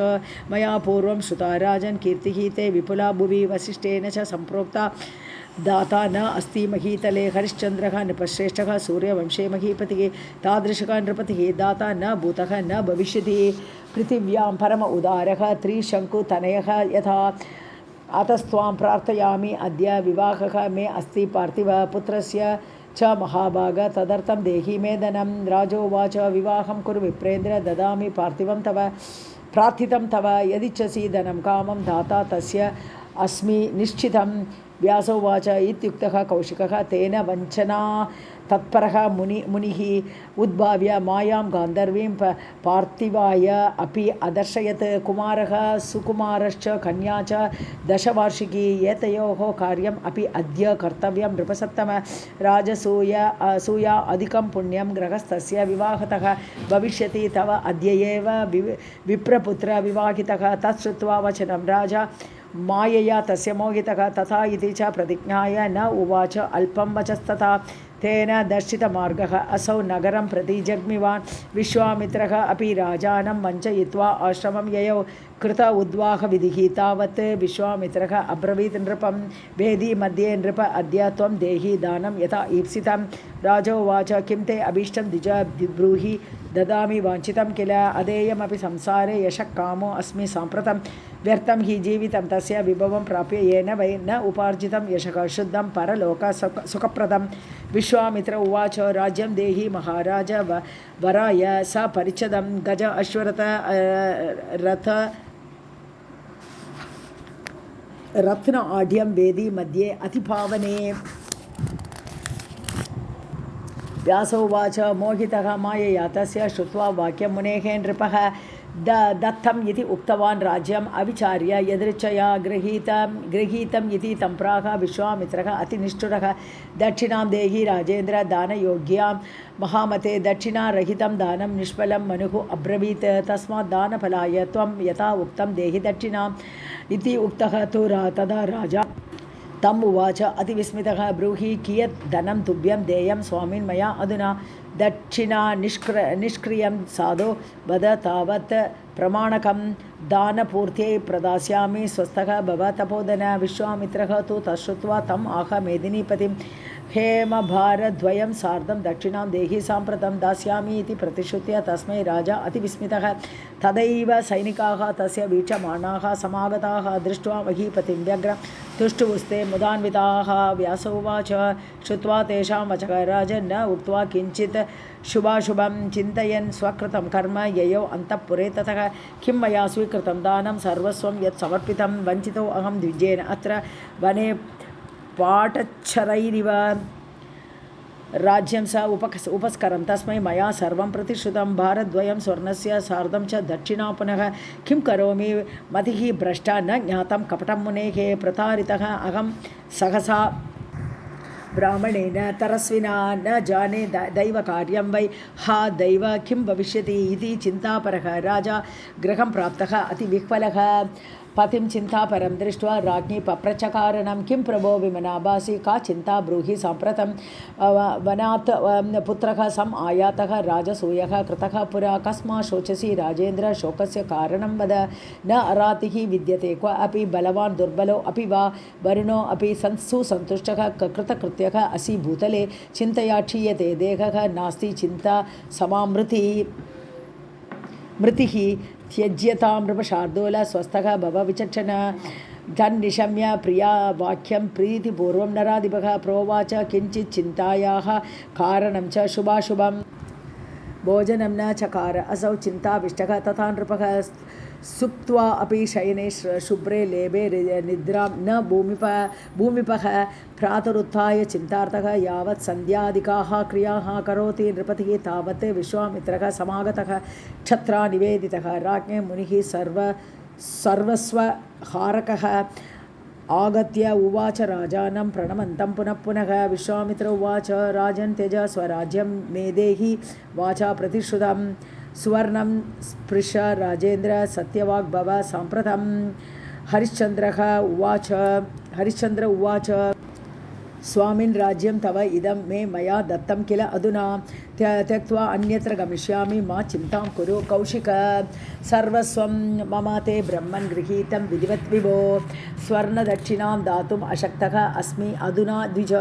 मया पूर्वं श्रुता राजन् कीर्तिः ते विपुला भुवि वसिष्ठेन च सम्प्रोक्ता दाता न अस्ति महीतले हरिश्चन्द्रः नृपश्रेष्ठः सूर्यवंशे महीपतिः तादृशः नृपतिः दाता न भूतः न भविष्यति पृथिव्यां परम उदारः त्रिशङ्कुतनयः यथा अतस्त्वां प्रार्थयामि अद्य विवाहः मे अस्ति पार्थिव पुत्रस्य च महाभाग तदर्थं देहि मे धनं। राजोवाच विवाहं कुरु विप्रेन्द्र ददामि पार्थिवं तव प्रार्थितं तव यदिच्छसि धनं कामं दाता तस्य अस्मि निश्चितं। व्यासोवाच इत्युक्तः कौशिकः तेन वञ्चना तत्परः मुनिः उद्भाव्य मायां गान्धर्वीं पार्थिवाय अपि अदर्शयत्। कुमारः सुकुमारश्च कन्या च दशवार्षिकी एतयोः कार्यम् अपि अद्य कर्तव्यं नृपसत्तम। राजसूया अधिकं पुण्यं गृहस्थस्य विवाहतः भविष्यति तव अद्य एव विप्रपुत्र विवाहितः। तत्श्रुत्वा वचनं राजा मायया तस्य मोहितः तथा इति च प्रतिज्ञाय न उवाच अल्पं वचस्तथा तेन दर्शितमार्गः असौ नगरं प्रति जग्मिवान्। विश्वामित्रः अपि राजानं वञ्चयित्वा आश्रमं ययौ कृत उद्वाहविधिः तावत् विश्वामित्रः अब्रवीत् नृपं वेदी मध्ये नृप अद्य त्वं देहि दानं यथा ईप्सितं। राजोवाच किं ते अभीष्टं द्विज ब्रूहि ददामि वाञ्छितं किल अदेयमपि संसारे यशः कामो अस्मि साम्प्रतं व्यर्थं हि जीवितं तस्य विभवं प्राप्य येन वै न उपार्जितं यशः शुद्धं परलोक सुखप्रदं। विश्वामित्र उवाच राज्यं देहि महाराज वराय स परिच्छदं गज अश्वरथ रत्न आढ्यं वेदी मध्ये अतिपावने। व्यासोवाच मोहितः मायया तस्य श्रुत्वा वाक्यं मुनेः नृपः दत्तम् इति उक्तवान् राज्यम् अविचार्य यदृच्छया गृहीतम् इति तं प्राह। विश्वामित्रः अतिनिष्ठुरः दक्षिणां देहि राजेन्द्र दानयोग्यां महामते दक्षिणारहितं दानं निष्फलं मनुः अब्रवीत्। तस्मात् दानफलाय त्वं यथा उक्तं देहि दक्षिणाम् इति उक्तः तु तदा राजा तम् उवाच अतिविस्मितः ब्रूहि कियत् धनं तुभ्यं देयं स्वामिन् मया अधुना। दक्षिणा निष्क्रियं साधो वद तावत् प्रमाणकं दानपूर्त्यै प्रदास्यामि स्वस्थः भव तपोधन। विश्वामित्रः तु तच्छ्रुत्वा तम् आह मेदिनीपतिं हेमभारद्वयं सार्धं दक्षिणां देहि साम्प्रतं दास्यामि इति प्रतिश्रुत्य तस्मै राजा अतिविस्मितः। तदैव सैनिकाः तस्य वीक्षमाणाः समागताः दृष्ट्वा महीपतिं व्यग्रं तुष्टुवुस्ते मुदान्विताः। व्यास उवाच श्रुत्वा तेषां वचः राजन् उक्त्वा किञ्चित् शुभाशुभं चिन्तयन् स्वकृतं कर्म ययौ अन्तःपुरे। ततः किं मया स्वीकृतं दानं सर्वस्वं यत् समर्पितं वञ्चितो अहं द्विजेन अत्र वने पाटच्छरैरिव राज्यं स उपस्करं तस्मै मया सर्वं प्रतिश्रुतं भारद्वयं स्वर्णस्य सार्धं च दक्षिणा पुनः किं करोमि मतिः भ्रष्टा न ज्ञातं कपटं मुनेः प्रतारितः अहं सहसा ब्राह्मणेन तरस्विना न जाने दैवकार्यं वै हा दैव किं भविष्यति इति चिन्तापरः राजा गृहं प्राप्तः अतिविह्वलः। पतिं चिन्तापरं दृष्ट्वा राज्ञी पप्रचकारणं किं प्रभो विमनाभासि का चिन्ता ब्रूहि साम्प्रतं वनात् पुत्रः सम् आयातः राजसूयः कृतः पुरा कस्मात् शोचसि राजेन्द्र शोकस्य कारणं वद न अरातिः विद्यते क्व अपि बलवान् दुर्बलो अपि वा वरुणो अपि सुसन्तुष्टः कृतकृत्यः असि भूतले चिन्तया क्षीयते देहः नास्ति चिन्ता मृतिः त्यज्यतां नृपशार्दूल स्वस्थः भव विचक्षण तन्निशम्य प्रिया वाक्यं प्रीतिपूर्वं नराधिपः प्रोवाच किञ्चित् चिन्तायाः कारणं च शुभाशुभं भोजनं न चकार असौ चिन्ताविष्टः तथा नृपः सुप्त्वा अपि शयने शुभ्रे लेभे निद्रां न भूमिपः प्रातरुत्थाय चिन्तार्थः यावत् सन्ध्यादिकाः क्रियाः करोति नृपतिः तावत् विश्वामित्रः समागतः क्षत्रा निवेदितः राज्ञे मुनिः सर्वस्वहारकः आगत्य उवाच राजानं प्रणमन्तं पुनः पुनः। विश्वामित्र उवाच राजन् त्यज स्वराज्यं मे देहि वाचा प्रतिश्रुतं सुवर्णं स्पृश राजेन्द्र सत्यवाग्भव साम्प्रतं। हरिश्चन्द्र उवाच स्वामिन् राज्यं तव इदं मे मया दत्तं किल अधुना त्यक्त्वा अन्यत्र गमिष्यामि मा चिन्तां कुरु कौशिक सर्वस्वं मम ते ब्रह्मन् गृहीतं विधिवत् विभो स्वर्णदक्षिणां दातुम् अशक्तः अस्मि अधुना द्विज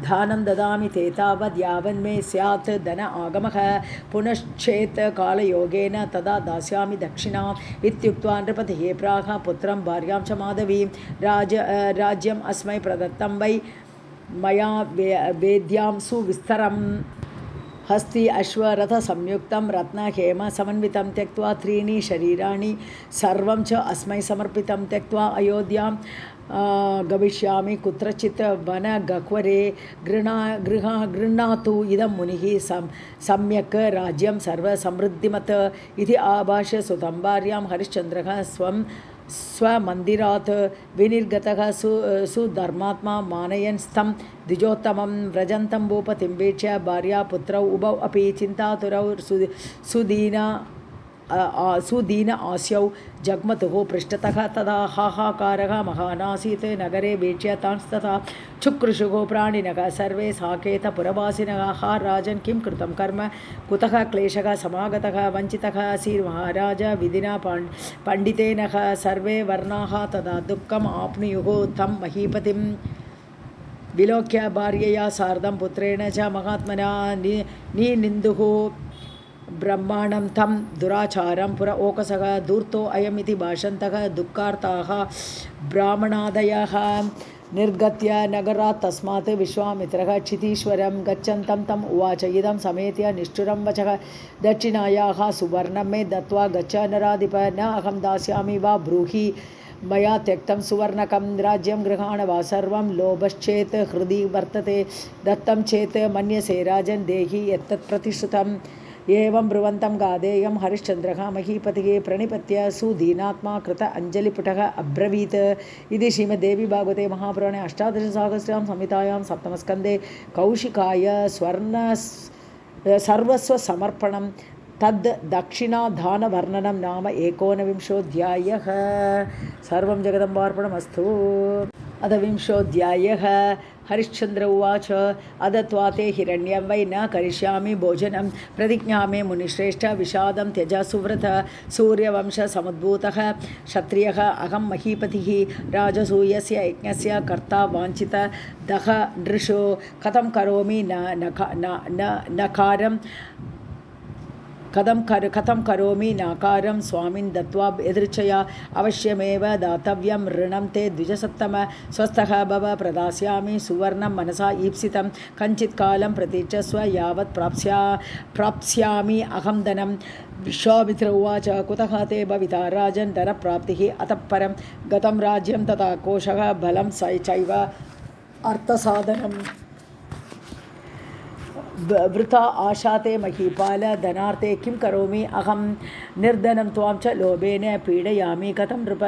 दानं ददामि ते तावद् यावन्मे स्यात् धन आगमः पुनश्चेत् कालयोगेन तदा दास्यामि दक्षिणाम् इत्युक्त्वा नृपतिः प्राह पुत्रं भार्यां च माधवीं राज्यम् अस्मै प्रदत्तं वै मया वेद्यां सुविस्तरं हस्ति अश्वरथसंयुक्तं रत्नहेम समन्वितं त्यक्त्वा त्रीणि शरीराणि सर्वं च अस्मै समर्पितं त्यक्त्वा अयोध्यां गमिष्यामि कुत्रचित् वनगह्वरे गृह्णातु इदं मुनिः सम्यक् राज्यं सर्वसमृद्धिमत् इति आभाष्य सुतं भार्यां हरिश्चन्द्रः स्वमन्दिरात् विनिर्गतः सुधर्मात्मा मानयन् स्तं द्विजोत्तमं व्रजन्तं भूपतिं वीक्ष्य भार्यापुत्रौ उभौ अपि चिन्तातुरौ सुदीन आस्यौ जग्मतुः पृष्ठतः तदा हाहाकारः महानासीत् नगरे वीक्ष्य तांस्तथा चुक्रुषुः प्राणिनः सर्वे साकेतपुरवासिनः हा राजन् किं कृतं कर्म कुतः क्लेशः समागतः वञ्चितः असि महाराज विधिना पण्डितेन सर्वे वर्णाः तदा दुःखम् आप्नुयुः तं महीपतिं विलोक्य भार्यया सार्धं पुत्रेण च महात्मना निनिन्दुः ब्रह्माणं तं दुराचारं पुर ओकसः धूर्तो अयमिति भाषन्तः दुःखार्ताः ब्राह्मणादयः निर्गत्य नगरात् तस्मात् विश्वामित्रः क्षितीश्वरं गच्छन्तं तम् उवाच इदं समेत्य निष्ठुरं वचः दक्षिणायाः सुवर्णं मे दत्त्वा गच्छ नराधिप न अहं दास्यामि वा ब्रूहि मया त्यक्तं सुवर्णकं राज्यं गृहाण वा सर्वं लोभश्चेत् हृदि वर्तते दत्तं चेत् मन्यसे राजन् देहि यत्तत् प्रतिश्रुतम् एवं ब्रुवन्तं गादेयं हरिश्चन्द्रः महीपतिः प्रणिपत्य सुदीनात्मा कृत अञ्जलिपुटः अब्रवीत् इति श्रीमद्देवी भागवते महापुराणे अष्टादशसहस्रां संहितायां सप्तमस्कन्धे कौशिकाय सर्वस्वसमर्पणं तद् दक्षिणादानवर्णनं नाम 19. सर्वं जगदम्बार्पणमस्तु। अथ विंशोऽध्यायः हरिश्चन्द्र उवाच अद त्वा ते हिरण्यं वै न करिष्यामि भोजनं प्रतिज्ञा मे मुनिश्रेष्ठ विषादं त्यज सुव्रत सूर्यवंशसमुद्भूतः क्षत्रियः अहं महीपतिः राजसूयस्य यज्ञस्य कर्ता वाञ्छितदः नृषो कथं करोमि कथं करोमि नाकारं स्वामिन् दत्त्वा यदृच्छया अवश्यमेव दातव्यं ऋणं ते द्विजसत्तम स्वस्थः भव प्रदास्यामि सुवर्णं मनसा ईप्सितं कञ्चित् कालं प्रतीक्षस्व यावत् प्राप्स्यामि अहं धनं विश्वामित्र उवाच कुतः ते भविता राजन् धनप्राप्तिः अतः परं गतं राज्यं तथा कोशः बलं चैव अर्थसाधनम् वृथा आशाते महीपाल धनार्थे किं करोमि अहं निर्धनं त्वां च लोभेन पीडयामि कथं नृप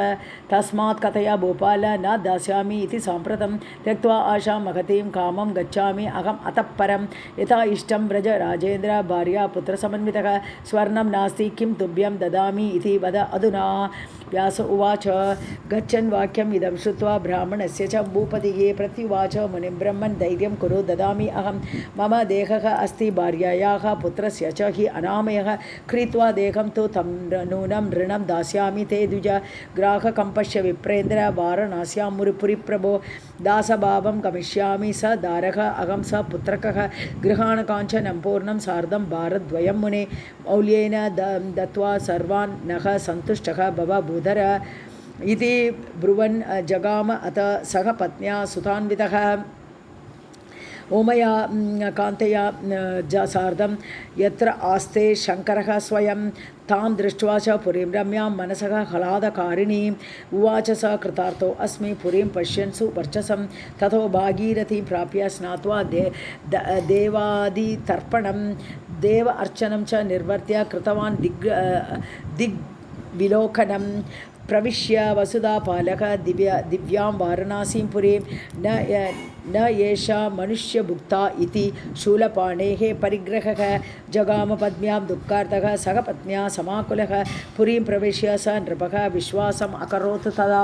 तस्मात् कथया भूपाल न दास्यामि इति साम्प्रतं त्यक्त्वा आशां महतीं कामं गच्छामि अहम् अतः परं यथा इष्टं व्रज राजेन्द्र भार्या पुत्रसमन्वितः स्वर्णं नास्ति किं तुभ्यं ददामि इति वद अधुना व्यास उवाच गच्छन् वाक्यम् इदं श्रुत्वा ब्राह्मणस्य च भूपतिः प्रत्युवाच मुनिं ब्रह्मन् धैर्यं कुरु ददामि अहं मम देहः अस्ति भार्यायाः पुत्रस्य च हि अनामयः क्रीत्वा देहं तु तं नूनं ऋणं दास्यामि ते द्विज ग्राहकम्पश्य विप्रेन्द्र वाराणस्यां पुरिप्रभो दासभावं गमिष्यामि स दारः अहं स पुत्रकः गृहाण काञ्चनं पूर्णं सार्धं भारद्वयं मुने मौल्येन दत्त्वा सर्वान् नः सन्तुष्टः भव भूधर इति ब्रुवन् जगाम अत सह पत्न्या सुतान्वितः ओमया कान्तया सार्धं यत्र आस्ते शङ्करः स्वयं तां दृष्ट्वा च पुरीं रम्यां मनसः ह्लादकारिणीम् उवाच स कृतार्थो अस्मि पुरीं पश्यन् सुवर्चसं ततो भागीरथीं प्राप्य स्नात्वा देवादितर्पणं देव अर्चनं च निर्वर्त्य कृतवान् दिग्विलोकनं प्रविश्य वसुधापालक दिव्यां वाराणसीं पुरीं न एषा मनुष्यभुक्ता इति शूलपाणेः परिग्रहः जगाम पद्म्यां दुःखार्थः सह पत्न्या समाकुलः पुरीं प्रविश्य स नृपः विश्वासम् अकरोत् तदा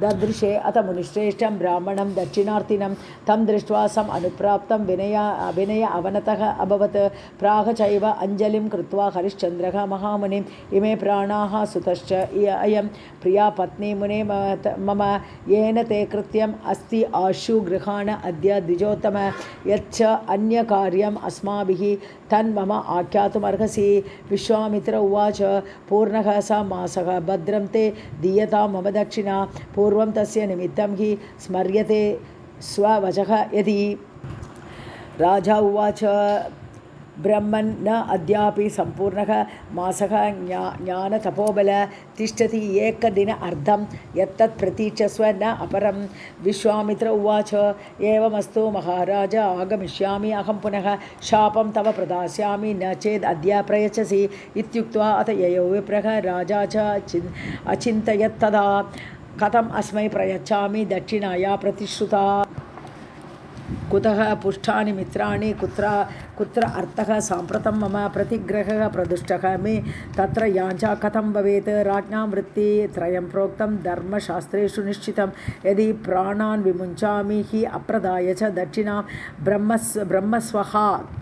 ददृशे अथ मुनिश्रेष्ठं ब्राह्मणं दक्षिणार्थिनं तं दृष्ट्वा सम् अनुप्राप्तं विनय अवनतः अभवत् प्राह चैव अञ्जलिं कृत्वा हरिश्चन्द्रः महामुनिम् इमे प्राणाः सुतश्च अयं प्रिया पत्नी मुने मम येन ते कृत्यम् अस्ति आशु गृहाण अद्य द्विजोत्तम यच्च अन्यकार्यम् अस्माभिः तन्मम आख्यातुमर्हसि विश्वामित्र उवाच पूर्णः स मासः भद्रं ते दीयतां मम दक्षिणा पूर्वं तस्य निमित्तं हि स्मर्यते स्ववचः यदि राजा उवाच ब्रह्मन् न अद्यापि सम्पूर्णः मासः ज्ञानतपोबल तिष्ठति एकदिन अर्धं यत्तत् प्रतीक्षस्व न अपरं विश्वामित्र उवाच एवमस्तु महाराज आगमिष्यामि अहं पुनः शापं तव प्रदास्यामि न चेद् अद्य प्रयच्छसि इत्युक्त्वा अथ ययो विप्रः राजा च अचिन्तयत् तदा कथम् अस्मै प्रयच्छामि दक्षिणाया प्रतिश्रुता कुतः पुष्टानि मित्राणि कुत्र अर्थः साम्प्रतं मम प्रतिग्रहः प्रदुष्टः मे तत्र याञ्चा कथं भवेत् राज्ञां वृत्तित्रयं प्रोक्तं धर्मशास्त्रेषु निश्चितं यदि प्राणान् विमुञ्चामि हि अप्रदाय च दक्षिणां ब्रह्मस्वः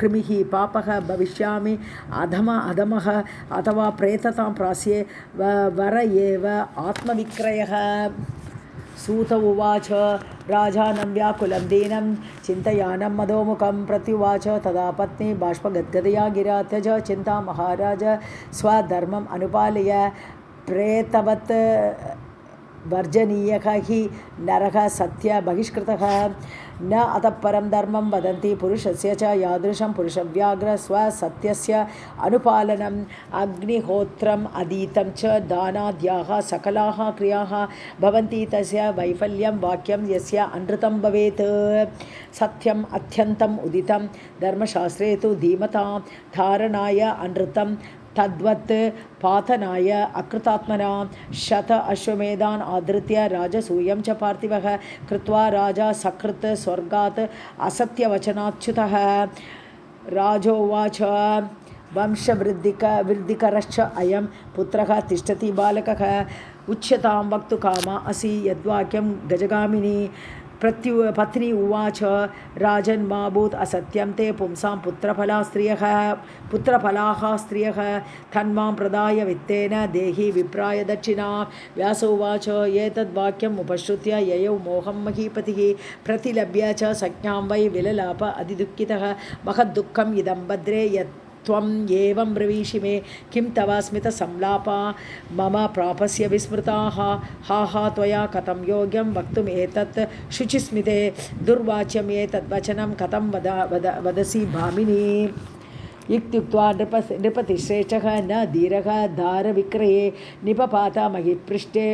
कृमिः पापः भविष्यामि अधमः अथवा प्रेततां प्रास्ये वर एव आत्मविक्रयः सूत उवाच राजानं व्याकुलं दीनं चिन्तयानं मदोमुखं प्रत्युवाच तदा पत्नी बाष्पगद्गदया गिरा त्यज चिन्ता महाराज स्वधर्मम् अनुपालय प्रेतवत् वर्जनीयः हि नरः सत्य बहिष्कृतः न अतः परं धर्मं वदन्ति पुरुषस्य च यादृशं पुरुषव्याघ्र स्वसत्यस्य अनुपालनम् अग्निहोत्रम् अधीतं च दानाद्याः सकलाः क्रियाः भवन्ति तस्य वैफल्यं वाक्यं यस्य अनृतं भवेत् सत्यम् अत्यन्तम् उदितं धर्मशास्त्रे तु धीमतां धारणाय अनृतं तद्वत् पातनाय अकृतात्मना शत अश्वमेधान् आधृत्य राजसूयं च पार्थिवः कृत्वा राजा सकृत् स्वर्गात् असत्यवचनाच्युतः राजोवाच वंशवृद्धिकरश्च अयं पुत्रः तिष्ठति बालकः उच्यतां वक्तुकामा असि यद्वाक्यं गजगामिनी पत्नी उवाच राजन् मा भूत् असत्यं ते पुंसां पुत्रफलाः स्त्रियः तन्मां प्रदाय वित्तेन देहि विप्राय दक्षिणा व्यास उवाच एतद्वाक्यम् उपश्रुत्य ययौ मोहं महीपतिः प्रतिलभ्य च सज्ञां वै विललाप अधिदुःखितः महद्दुःखम् इदं भद्रे यत् त्वम् एवं ब्रवीषि मे किं तव स्मितसंलापा मम प्रापस्य विस्मृताः हा त्वया कथं योग्यं वक्तुम् एतत् शुचिस्मिते दुर्वाच्यम् एतद्वचनं कथं वदसि भामिनी इत्युक्त्वा नृपतिश्रेष्ठः न धीरः दारविक्रये निपपात महिपृष्ठे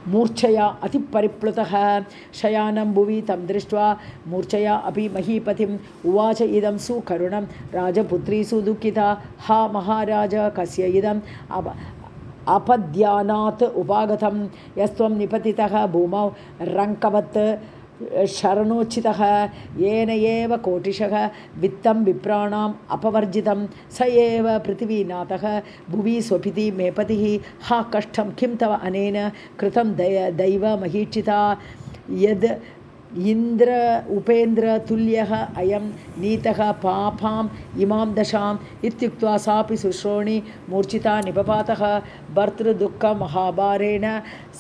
मूर्च्छया अतिपरिप्लुतः शयानं भुवि तं दृष्ट्वा मूर्च्छया अपि महीपतिम् उवाच इदं सुकरुणं राजपुत्री सुदुःखिता हा महाराज कस्य इदम् अपद्यानात् उपागतं यस्त्वं निपतितः भूमौ रङ्कवत् शरणोचितः येन एव कोटिशः वित्तं विप्राणाम् अपवर्जितं स एव पृथिवीनाथः भुवि स्वपिति मे पतिः हा कष्टं किं तव अनेन कृतं दैव महीक्षिता यद् इन्द्र उपेन्द्र तुल्यः अयं नीतः पापाम् इमां दशाम् इत्युक्त्वा सापि शुश्रोणि मूर्छिता निपपातः भर्तृदुःखमहाभारेण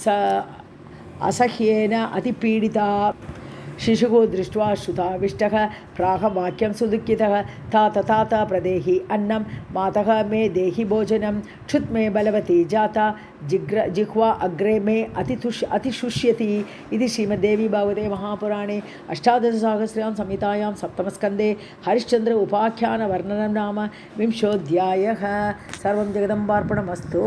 स असह्येन अतिपीडिता शिशुः दृष्ट्वा श्रुताविष्टः प्राह वाक्यं सुदुःखितः तात प्रदेहि अन्नं मातः मे देहि भोजनं क्षुत् मे बलवती जाता जिह्वा अग्रे मे अतिशुष्यति इति श्रीमद्देवी भागवते महापुराणे अष्टादशसहस्र्यां संहितायां सप्तमस्कन्धे हरिश्चन्द्र उपाख्यानवर्णनं नाम 20ोऽध्यायः। सर्वं जगदम्बार्पणमस्तु।